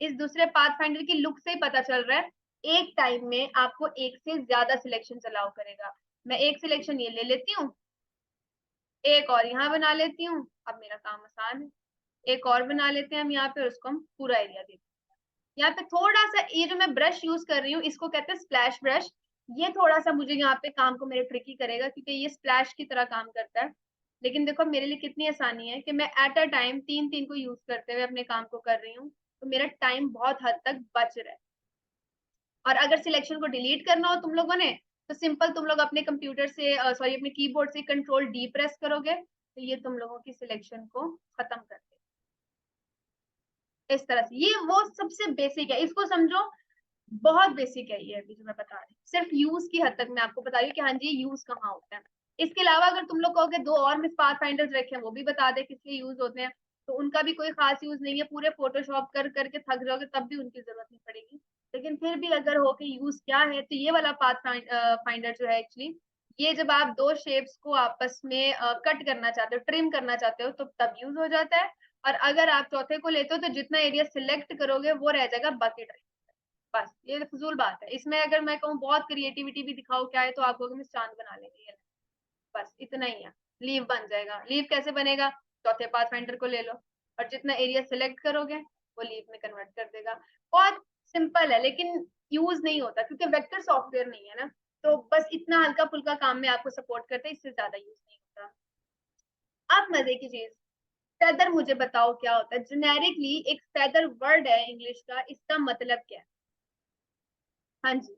इस दूसरे पाथ फाइंडर की लुक से ही पता चल रहा है, एक टाइम में आपको एक से ज्यादा सिलेक्शन अलाउ करेगा। मैं एक सिलेक्शन ये ले लेती हूँ, एक और यहाँ बना लेती हूँ, अब मेरा काम आसान है। एक और बना लेते हैं हम यहाँ पे, उसको हम पूरा एरिया देते हैं। यहाँ पे थोड़ा सा ये जो मैं ब्रश यूज कर रही हूँ इसको कहते हैं स्प्लैश ब्रश, ये थोड़ा सा मुझे यहाँ पे काम को मेरे ट्रिकी करेगा, क्योंकि ये स्प्लैश की तरह काम करता है। लेकिन देखो मेरे लिए कितनी आसानी है कि मैं एट अ टाइम 3 को यूज करते हुए अपने काम को कर रही हूँ, तो मेरा टाइम बहुत हद तक बच रहा है। और अगर सिलेक्शन को डिलीट करना हो तुम लोगों ने, तो सिंपल तुम लोग अपने कंप्यूटर से सॉरी अपने कीबोर्ड से कंट्रोल डी प्रेस करोगे, तो ये तुम लोगों की सिलेक्शन को खत्म कर देगा। इस तरह से ये वो सबसे बेसिक है, इसको समझो, बहुत बेसिक है ये अभी जो मैं बता रही हूँ, सिर्फ यूज की हद तक मैं आपको बता रही हूँ कि हाँ जी यूज कहाँ होता है। इसके अलावा अगर तुम लोग कहोगे 2 और मिस पाथ फाइंडर्स रखे हैं वो भी बता दे किस लिए यूज होते हैं, तो उनका भी कोई खास यूज नहीं है, पूरे फोटोशॉप कर करके थक जाओगे तब भी उनकी जरूरत नहीं पड़ेगी। लेकिन फिर भी अगर हो के यूज क्या है, तो ये वाला पाथ फाइंडर जो है एक्चुअली, ये जब आप दो शेप्स को आपस में कट करना चाहते हो, ट्रिम करना चाहते हो, तो तब यूज हो जाता है। और अगर आप चौथे को लेते हो तो जितना एरिया सिलेक्ट करोगे वो रह जाएगा बकेट। बस ये फजूल बात है। इसमें अगर मैं कहूँ बहुत क्रिएटिविटी भी दिखाओ क्या है, तो आप कहोगे मैं चांद बना लेंगे ये। बस इतना ही है। लीव बन जाएगा। लीव कैसे बनेगा? चौथे पाथ फाइंडर को ले लो और जितना एरिया सिलेक्ट करोगे वो लीव में कन्वर्ट कर देगा। बहुत सिंपल है, लेकिन यूज नहीं होता क्योंकि वेक्टर सॉफ्टवेयर नहीं है ना। तो बस इतना हल्का फुल्का काम में आपको सपोर्ट करता है, इससे ज्यादा यूज नहीं होता। अब मजे की चीज, फेदर मुझे बताओ क्या होता है। जेनेरिकली एक फेदर वर्ड है इंग्लिश का, इसका मतलब क्या है? हाँ जी,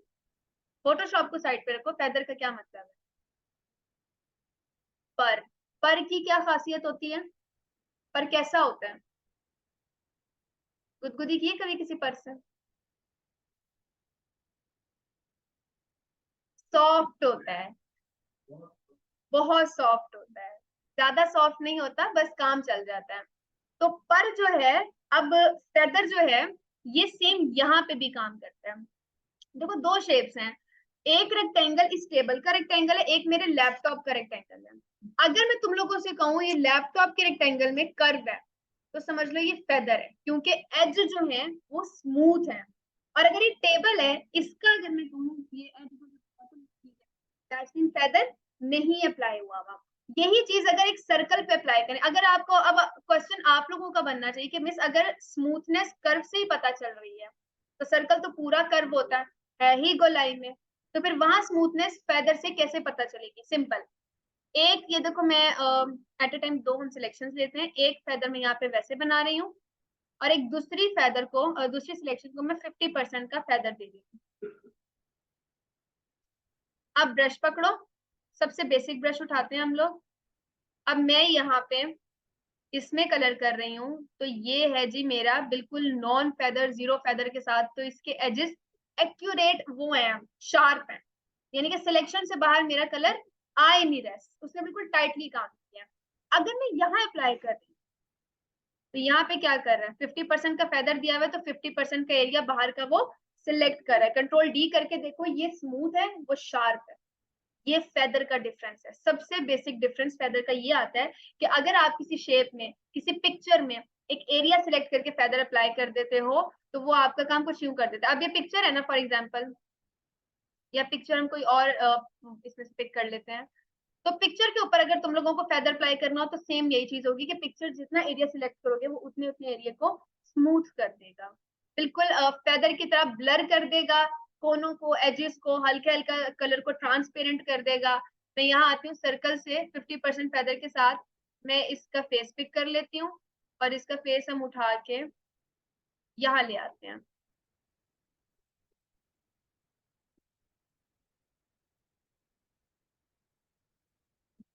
फोटोशॉप को साइड पे रखो, फेदर का क्या मतलब है? पर पर की क्या खासियत होती है? पर कैसा होता है? गुदगुदी की है कभी किसी पर से? सॉफ्ट होता है, बहुत सॉफ्ट होता है। ज्यादा सॉफ्ट नहीं होता, बस काम चल जाता है। तो पर जो है, अब फेदर जो है, ये सेम यहाँ पे भी काम करता है। देखो दो शेप्स हैं, एक रेक्टेंगल इस टेबल का रेक्टेंगल है, एक मेरे लैपटॉप का रेक्टेंगल है। अगर मैं तुम लोगों से कहूँ ये लैपटॉप के रेक्टेंगल में कर्व है, तो समझ लो ये फेदर है, क्योंकि एज जो है वो स्मूथ है। और अगर ये टेबल है, इसका अगर मैं कहूँ ये एज फेदर नहीं अप्लाई हुआ हुआ। यही चीज अगर एक सर्कल पे अप्लाई करें, अगर आपको अब क्वेश्चन आप लोगों का बनना चाहिए कि मिस अगर स्मूथनेस कर्व से ही पता चल रही है, तो सर्कल तो पूरा कर्व होता है ही गोलाई में, तो फिर वहां स्मूथनेस फेदर से कैसे पता चलेगी? सिंपल, एक ये देखो मैं एट अ टाइम दो हम सिलेक्शंस लेते हैं। एक फेदर मैं यहाँ पे वैसे बना रही हूँ, और एक दूसरी फेदर को दूसरी सिलेक्शन को मैं 50% का फेदर दे रही हूँ। अब ब्रश पकड़ो, सबसे बेसिक ब्रश उठाते हैं हम लोग। अब मैं यहाँ पे इसमें कलर कर रही हूँ, तो ये है जी मेरा बिल्कुल नॉन फेदर, जीरो फेदर के साथ। तो इसके एजेस एक्यूरेट वो है, शार्प है, यानी कि सिलेक्शन से बाहर मेरा कलर आ ही नहीं रहा, उसने बिल्कुल टाइटली काम किया। अगर मैं यहाँ अप्लाई कर रही हूँ, तो यहाँ पे क्या कर रहा है, 50% का फेदर दिया हुआ है, तो 50% का एरिया बाहर का वो सिलेक्ट कर रहा है। कंट्रोल डी करके देखो, ये स्मूथ है, वो शार्प है। ये फेदर का डिफरेंस है। सबसे बेसिक डिफरेंस फेदर का ये आता है कि अगर आप किसी शेप में, किसी पिक्चर में एक एरिया सिलेक्ट करके फेदर अप्लाई कर देते हो, तो वो आपका काम कुछ यूं कर देता है। अब ये पिक्चर है ना फॉर एग्जाम्पल, या पिक्चर हम कोई और इसमें से पिक कर लेते हैं। तो पिक्चर के ऊपर अगर तुम लोगों को फेदर अप्लाई करना हो, तो सेम यही चीज होगी कि पिक्चर जितना एरिया सिलेक्ट करोगे वो उतने उतने एरिया को स्मूथ कर देगा, बिल्कुल फेदर की तरह ब्लर कर देगा, कोनों को, एजेस को, हल्के हल्का कलर को ट्रांसपेरेंट कर देगा। मैं यहाँ आती हूँ सर्कल से 50% फेदर के साथ, मैं इसका फेस पिक कर लेती हूँ, और इसका फेस हम उठा के यहाँ ले आते हैं।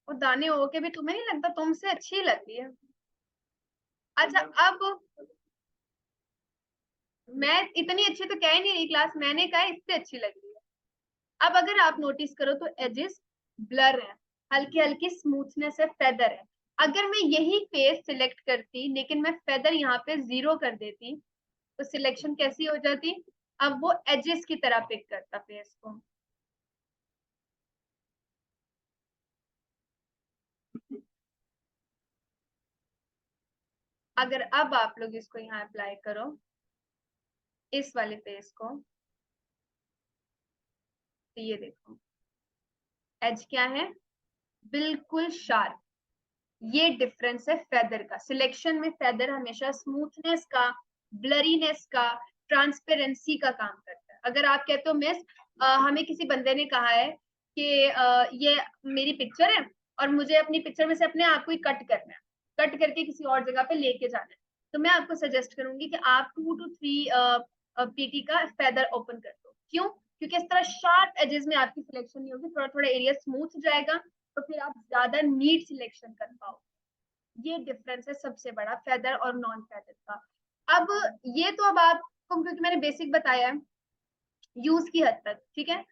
और दाने हो के भी तुम्हें नहीं लगता तुमसे अच्छी लग रही है? अच्छा, अब मैं इतनी अच्छी तो कह ही नहीं रही क्लास, मैंने कहा इससे अच्छी लग रही है। अब अगर आप नोटिस करो तो एजेस ब्लर है, हल्की हल्की स्मूथनेस है, फेदर है। अगर मैं यही फेस सिलेक्ट करती, लेकिन मैं फेदर यहाँ पे 0 कर देती, तो सिलेक्शन कैसी हो जाती? अब वो एजेस की तरह पिक करता फेस को। अगर अब आप लोग इसको यहाँ अप्लाई करो, इस वाले फेस को, तो ये देखो एज क्या है, बिल्कुल शार्प। ये डिफरेंस है फेदर का। सिलेक्शन में फेदर हमेशा स्मूथनेस का, ब्लरीनेस का, ट्रांसपेरेंसी का काम करता है। अगर आप कहते हो मिस हमें किसी बंदे ने कहा है कि ये मेरी पिक्चर है और मुझे अपनी पिक्चर में से अपने आप को ही कट करना है, कट करके किसी और जगह पे लेके जाना है, तो मैं आपको सजेस्ट करूंगी कि आप 2 to 3 पीटी का फेदर ओपन कर दो। क्यों? क्योंकि इस तरह शार्प एजेस में आपकी सिलेक्शन नहीं होगी, थोड़ा थोड़ा एरिया स्मूथ जाएगा, तो फिर आप ज्यादा नीट सिलेक्शन कर पाओगे। ये डिफरेंस है सबसे बड़ा फेदर और नॉन फेदर का। अब ये तो अब आपको क्योंकि मैंने बेसिक बताया है यूज की हद तक, ठीक है।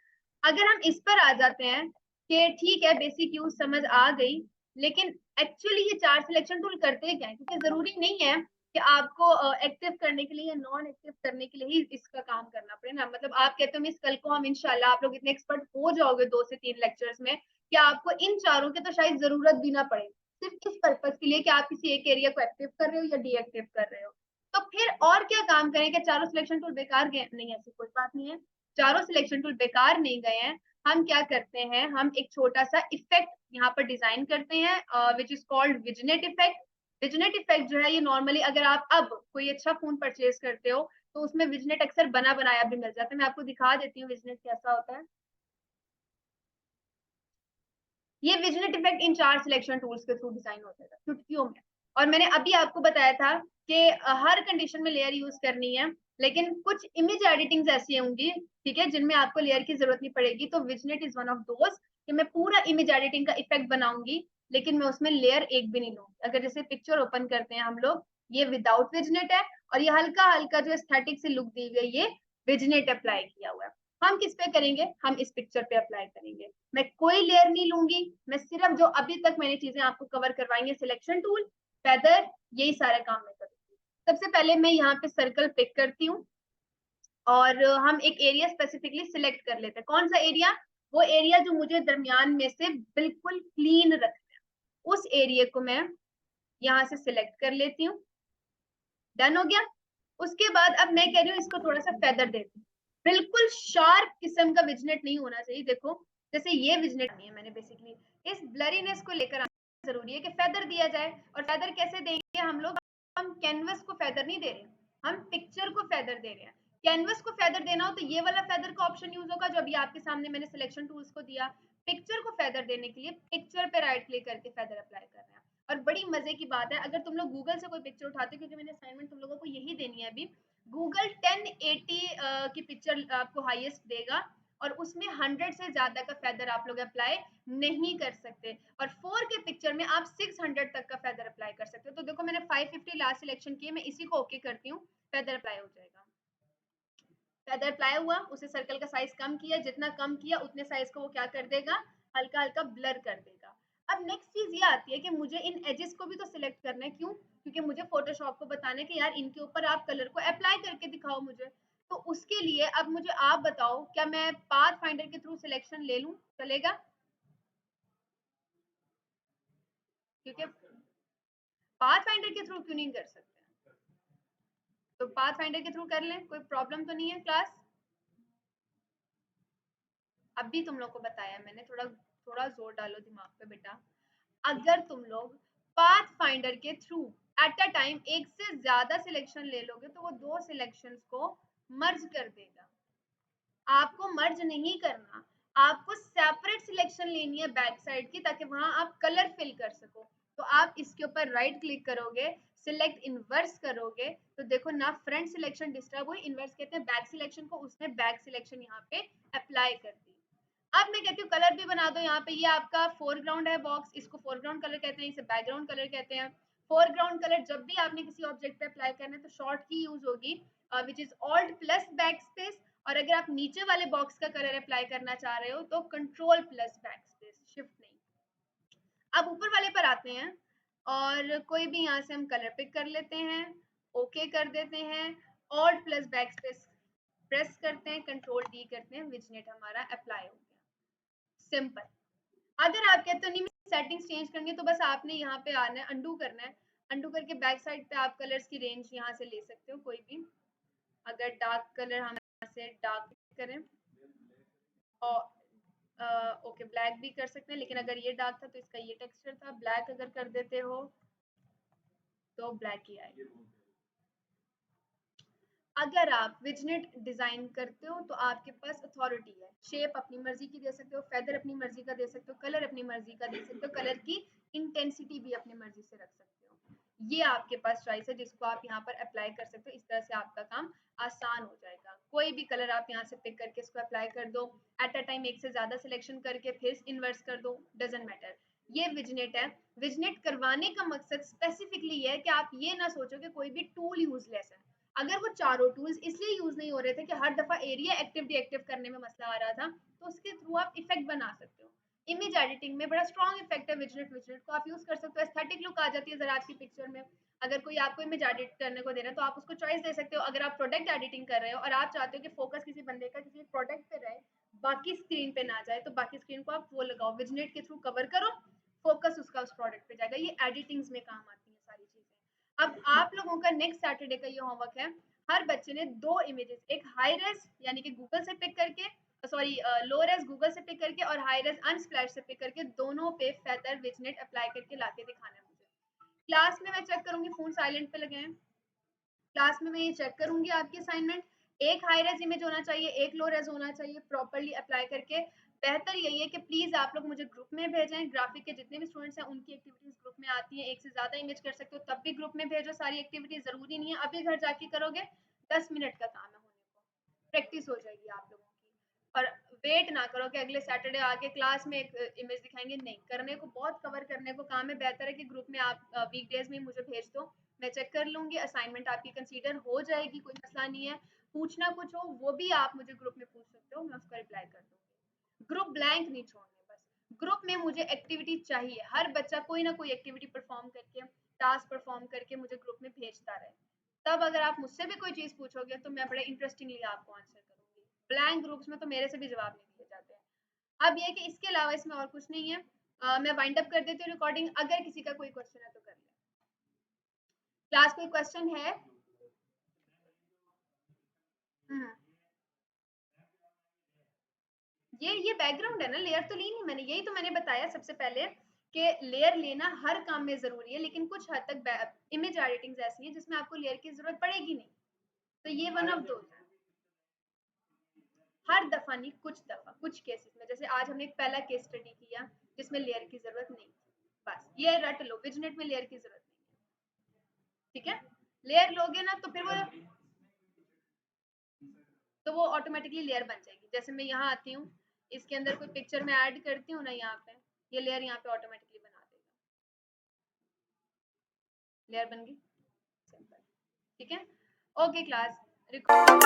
अगर हम इस पर आ जाते हैं कि ठीक है बेसिक यूज समझ आ गई, लेकिन एक्चुअली ये 4 सिलेक्शन टूल करते क्या है, क्योंकि जरूरी नहीं है कि आपको एक्टिव करने के लिए या नॉन एक्टिव करने के लिए ही इसका काम करना पड़े ना। मतलब आप कहते हो मिस कल को हम इंशाल्लाह आप लोग इतने एक्सपर्ट हो जाओगे 2 से 3 लेक्चर्स में कि आपको इन चारों की तो शायद जरूरत भी ना पड़े, सिर्फ इस पर्पज के लिए कि आप किसी एक एरिया को एक्टिव कर रहे हो या डीएक्टिव कर रहे हो। तो फिर और क्या काम करें? क्या चारों सिलेक्शन टूल बेकार गए? नहीं, ऐसी कोई बात नहीं है, चारों सिलेक्शन टूल बेकार नहीं गए हैं। हम क्या करते हैं, हम एक छोटा सा इफेक्ट यहाँ पर डिजाइन करते हैं which is called vignette effect. Vignette effect जो है ये नॉर्मली अगर आप अब कोई अच्छा फोन परचेज करते हो तो उसमें विजनेट अक्सर बना बनाया भी मिल जाता है। मैं आपको दिखा देती हूँ विजनेट कैसा होता है। ये विजनेट इफेक्ट इन 4 सिलेक्शन टूल्स के थ्रू डिजाइन होता है चुटकियों में। और मैंने अभी आपको बताया था कि हर कंडीशन में लेयर यूज करनी है, लेकिन कुछ इमेज एडिटिंग्स ऐसी होंगी, ठीक है, जिनमें आपको लेयर की जरूरत नहीं पड़ेगी। तो विजनेट इज वन ऑफ दोस कि मैं पूरा इमेज एडिटिंग का इफेक्ट बनाऊंगी, लेकिन मैं उसमें लेयर एक भी नहीं लूंगी। अगर जैसे पिक्चर ओपन करते हैं हम लोग, ये विदाउट विजनेट है, और ये हल्का हल्का जो एस्थेटिक से लुक दी गई ये विजनेट अप्लाई किया हुआ है। हम किस पे करेंगे? हम इस पिक्चर पे अप्लाई करेंगे। मैं कोई लेयर नहीं लूंगी, मैं सिर्फ जो अभी तक मैंने चीजें आपको कवर करवाई है, सिलेक्शन टूल, फेदर, यही सारे काम मैं करूंगी। सबसे पहले मैं यहाँ पे सर्कल पिक करती हूँ और हम एक एरिया स्पेसिफिकली सिलेक्ट कर लेते हैं। कौन सा एरिया? वो एरिया जो मुझे दरमियान में से बिल्कुल क्लीन रखना है, उस एरिया को मैं यहाँ से सिलेक्ट कर लेती हूँ। डन हो गया। उसके बाद अब मैं कह रही हूँ इसको थोड़ा सा फेदर देती हूँ। बिल्कुल शार्प किस्म का विजनेट नहीं होना चाहिए। देखो जैसे ये विजनेट नहीं है, मैंने बेसिकली इस ब्लरीनेस को लेकर आना जरूरी है कि फेदर दिया जाए। और फेदर कैसे देंगे हम लोग? हम कैनवस को फेदर नहीं दे रहे, हम पिक्चर को फेदर दे रहे हैं। कैनवस को फेदर देना हो तो ये वाला फेदर का ऑप्शन यूज होगा जो अभी आपके सामने मैंने सिलेक्शन टूल्स को दिया। पिक्चर को फेदर देने के लिए पिक्चर पे राइट क्लिक करके फेदर अप्लाई कर रहे हैं। और बड़ी मजे की बात है, अगर तुम लोग गूगल से कोई पिक्चर उठाते हो, क्योंकि मैंने असाइनमेंट तुम लोगों को यही देनी है अभी, गूगल 1080 की पिक्चर आपको हाईएस्ट देगा और उसमें 100 से ज्यादा का फेदर आप लोग अप्लाई नहीं कर सकते। और 4 के पिक्चर में आप 600 तक का फेदर अप्लाई कर सकते हो। तो देखो मैंने 550 लास्ट सिलेक्शन किए, मैं इसी को ओके करती हूँ, फेदर अप्लाई हो जाएगा। फेदर अप्लाई हुआ, उसे सर्कल का साइज कम किया, जितना कम किया उतने साइज को वो क्या कर देगा, हल्का हल्का ब्लर कर देगा। अब नेक्स्ट चीज ये आती है कि मुझे इन एजेस को भी तो सिलेक्ट करना है। क्यों? क्योंकि मुझे फोटोशॉप को बताना है कि यार इनके ऊपर आप कलर को अप्लाई करके दिखाओ मुझे। तो उसके लिए अब मुझे आप बताओ, क्या मैं पाथ फाइंडर के थ्रू सिलेक्शन ले लूं? चलेगा? क्योंकि पाथ फाइंडर के थ्रू क्यों नहीं कर सकते? तो पाथ फाइंडर के थ्रू कर लें, कोई प्रॉब्लम तो नहीं है क्लास? अभी तुम लोग को बताया मैंने, थोड़ा थोड़ा जोर डालो दिमाग पे बेटा। अगर तुम लोग पाथ फाइंडर के थ्रू एट अ टाइम एक से ज्यादा सिलेक्शन ले लोगे तो वो दो सिलेक्शंस को मर्ज कर देगा। आपको मर्ज नहीं करना, आपको सेपरेट सिलेक्शन लेनी है बैक साइड की, ताकि वहां आप कलर फिल कर सको। तो आप इसके ऊपर राइट क्लिक करोगे, सिलेक्ट इनवर्स करोगे, तो देखो ना फ्रंट सिलेक्शन डिस्टर्ब हुई, इनवर्स कहते हैं बैक सिलेक्शन को, उसने बैक सिलेक्शन यहाँ पे अप्लाई कर दी। अब मैं कहती हूँ कलर भी बना दो। यहाँ पे ये आपका फोरग्राउंड है बॉक्स, इसको फोरग्राउंड कलर कहते हैं, इसे बैकग्राउंड कलर कहते हैं। फोरग्राउंड कलर जब भी आपने किसी ऑब्जेक्ट पे अप्लाई करना है तो शॉर्ट की यूज होगी, which is alt plus back space. और अगर आप नीचे वाले बॉक्स का कलर अप्लाई करना चाह रहे हो तो control plus back space, shift नहीं। अब ऊपर वाले पर आते हैं और कोई भी यहाँ से हम कलर पिक कर लेते हैं, ओके कर देते हैं, alt plus back space press करते हैं, कंट्रोल डी करते हैं, विजनेट हमारा अप्लाई हो गया। सिंपल। अगर आप कहते हो नहीं सेटिंग्स चेंज करनी है तो बस आपने यहाँ पे आना है, अंडू करना है। अंडू करके बैक साइड पे आप कलर्स की रेंज यहाँ से ले सकते हो कोई भी। अगर डार्क कलर हम यहाँ से डार्क करें और ओके ब्लैक भी कर सकते हैं, लेकिन अगर ये डार्क था तो इसका ये टेक्सचर था। ब्लैक अगर कर देते हो तो ब्लैक ही आएगा। अगर आप विजनेट डिजाइन करते हो तो आपके पास अथॉरिटी है, शेप अपनी मर्जी की दे सकते हो, फेदर अपनी मर्जी का दे सकते हो, कलर अपनी मर्जी का दे सकते हो, कलर की इंटेंसिटी भी अपनी मर्जी से रख सकते हो। ये आपके पास चॉइस है जिसको आप यहाँ पर अप्लाई कर सकते हो। इस तरह से आपका काम आसान हो जाएगा। कोई भी कलर आप यहाँ से पिक करके इसको अप्लाई कर दो, एट अ टाइम एक से ज्यादा सिलेक्शन करके फिर इन्वर्स कर दो, डजेंट मैटर। ये विजनेट है। विजनेट करवाने का मकसद स्पेसिफिकली है कि आप ये ना सोचो कि कोई भी टूल यूजलेस है। अगर वो चारों टूल्स इसलिए यूज नहीं हो रहे थे कि हर दफा एरिया एक्टिव डीएक्टिव करने में मसला आ रहा था, तो उसके थ्रू आप इफेक्ट बना सकते हो। इमेज एडिटिंग में बड़ा स्ट्रॉन्ग इफेक्ट है विजनेट को आप यूज कर सकते हो। एस्थेटिक लुक आ जाती है जरा आपकी पिक्चर में। अगर कोई आपको इमेज एडिट करने को दे रहा है तो आप उसको चॉइस दे सकते हो। अगर आप प्रोडक्ट एडिटिंग कर रहे हो और आप चाहते हो कि फोकस किसी बंदे का किसी प्रोडक्ट पे रहे, बाकी स्क्रीन पे ना जाए, तो बाकी स्क्रीन को आप वो लगाओ, विजनेट के थ्रू कवर करो, फोकस उसका उस प्रोडक्ट पे जाएगा। ये एडिटिंग्स में काम आती है सारी चीजें। अब आप लोगों का नेक्स्ट सैटरडे का ये होमवर्क है, हर बच्चे ने 2 इमेजेस, एक हाई रेस यानी कि गूगल से पिक करके, सॉरी लो रेस गूगल से पिक करके और हाई रेस अनस्प्लैश से पिक करके, दोनों पे फेदर विजनेट अप्लाई करके लाके दिखाना है मुझे। क्लास में मैं चेक करूंगी फोन साइलेंट पे लगे हैं। क्लास में मैं ये चेक करूंगी आपकी असाइनमेंट, एक हाई रेज इमेज होना चाहिए, एक लो रेज होना चाहिए, प्रॉपर्ली अप्लाई करके। बेहतर यही है कि प्लीज आप लोग मुझे ग्रुप में भेजें। ग्राफिक के जितने भी स्टूडेंट्स हैं उनकी एक्टिविटीज ग्रुप में आती हैं, एक से ज्यादा इमेज कर सकते हो तब भी ग्रुप में भेजो। सारी एक्टिविटीज जरूरी नहीं है अभी घर जाके करोगे, 10 मिनट का काम है, होने को प्रैक्टिस हो जाएगी आप लोगों की। और वेट ना करो कि अगले सैटरडे आके क्लास में एक इमेज दिखाएंगे, नहीं, करने को बहुत कवर करने को काम है। बेहतर है कि ग्रुप में आप वीकडेज में मुझे भेज दो, मैं चेक कर लूंगी, असाइनमेंट आपकी कंसीडर हो जाएगी, कोई मसला नहीं है। पूछना कुछ हो वो भी आप मुझे ग्रुप में पूछ सकते हो, मैं उसका रिप्लाई कर दूंगी। ग्रुप ब्लैंक नहीं छोड़ने, बस ग्रुप में मुझे एक्टिविटी चाहिए, हर बच्चा कोई ना कोई एक्टिविटी परफॉर्म करके, टास्क परफॉर्म करके मुझे ग्रुप में भेजता रहे। तब अगर आप मुझसे भी कोई चीज पूछोगे तो मैं बड़े इंटरेस्टिंगली आपको आंसर करूंगी। ब्लैंक ग्रुप्स में तो मेरे से भी जवाब नहीं दिए जाते हैं। अब ये कि इसके अलावा इसमें और कुछ नहीं है। मैं वाइंड अप कर देती हूँ रिकॉर्डिंग, अगर किसी का कोई क्वेश्चन है तो कर ले। क्लास कोई क्वेश्चन है? हम्म, ये बैकग्राउंड है ना, लेयर तो ली नहीं मैंने, यही तो मैंने बताया सबसे पहले कि लेयर लेना हर काम में जरूरी है, लेकिन कुछ हद तक इमेज एडिटिंग ऐसी है जिसमें आपको लेयर की जरूरत पड़ेगी नहीं, तो ये वन ऑफ दो। हर दफा नहीं, कुछ दफा कुछ केसेस में, जैसे आज हमने एक पहला केस स्टडी किया जिसमें लेयर की जरूरत नहीं थी, बस ये रट लो, विजनेट में लेयर की जरूरत नहीं है, ठीक है। लेयर लोगे ना तो फिर वो ऑटोमेटिकली लेयर बन जाएगी। जैसे मैं यहाँ आती हूँ, इसके अंदर कोई पिक्चर में ऐड करती हूँ ना, यहाँ पे ये लेयर यहाँ पे ऑटोमेटिकली बना देगा, लेयर बन गई, सिंपल, ठीक है। Okay class, record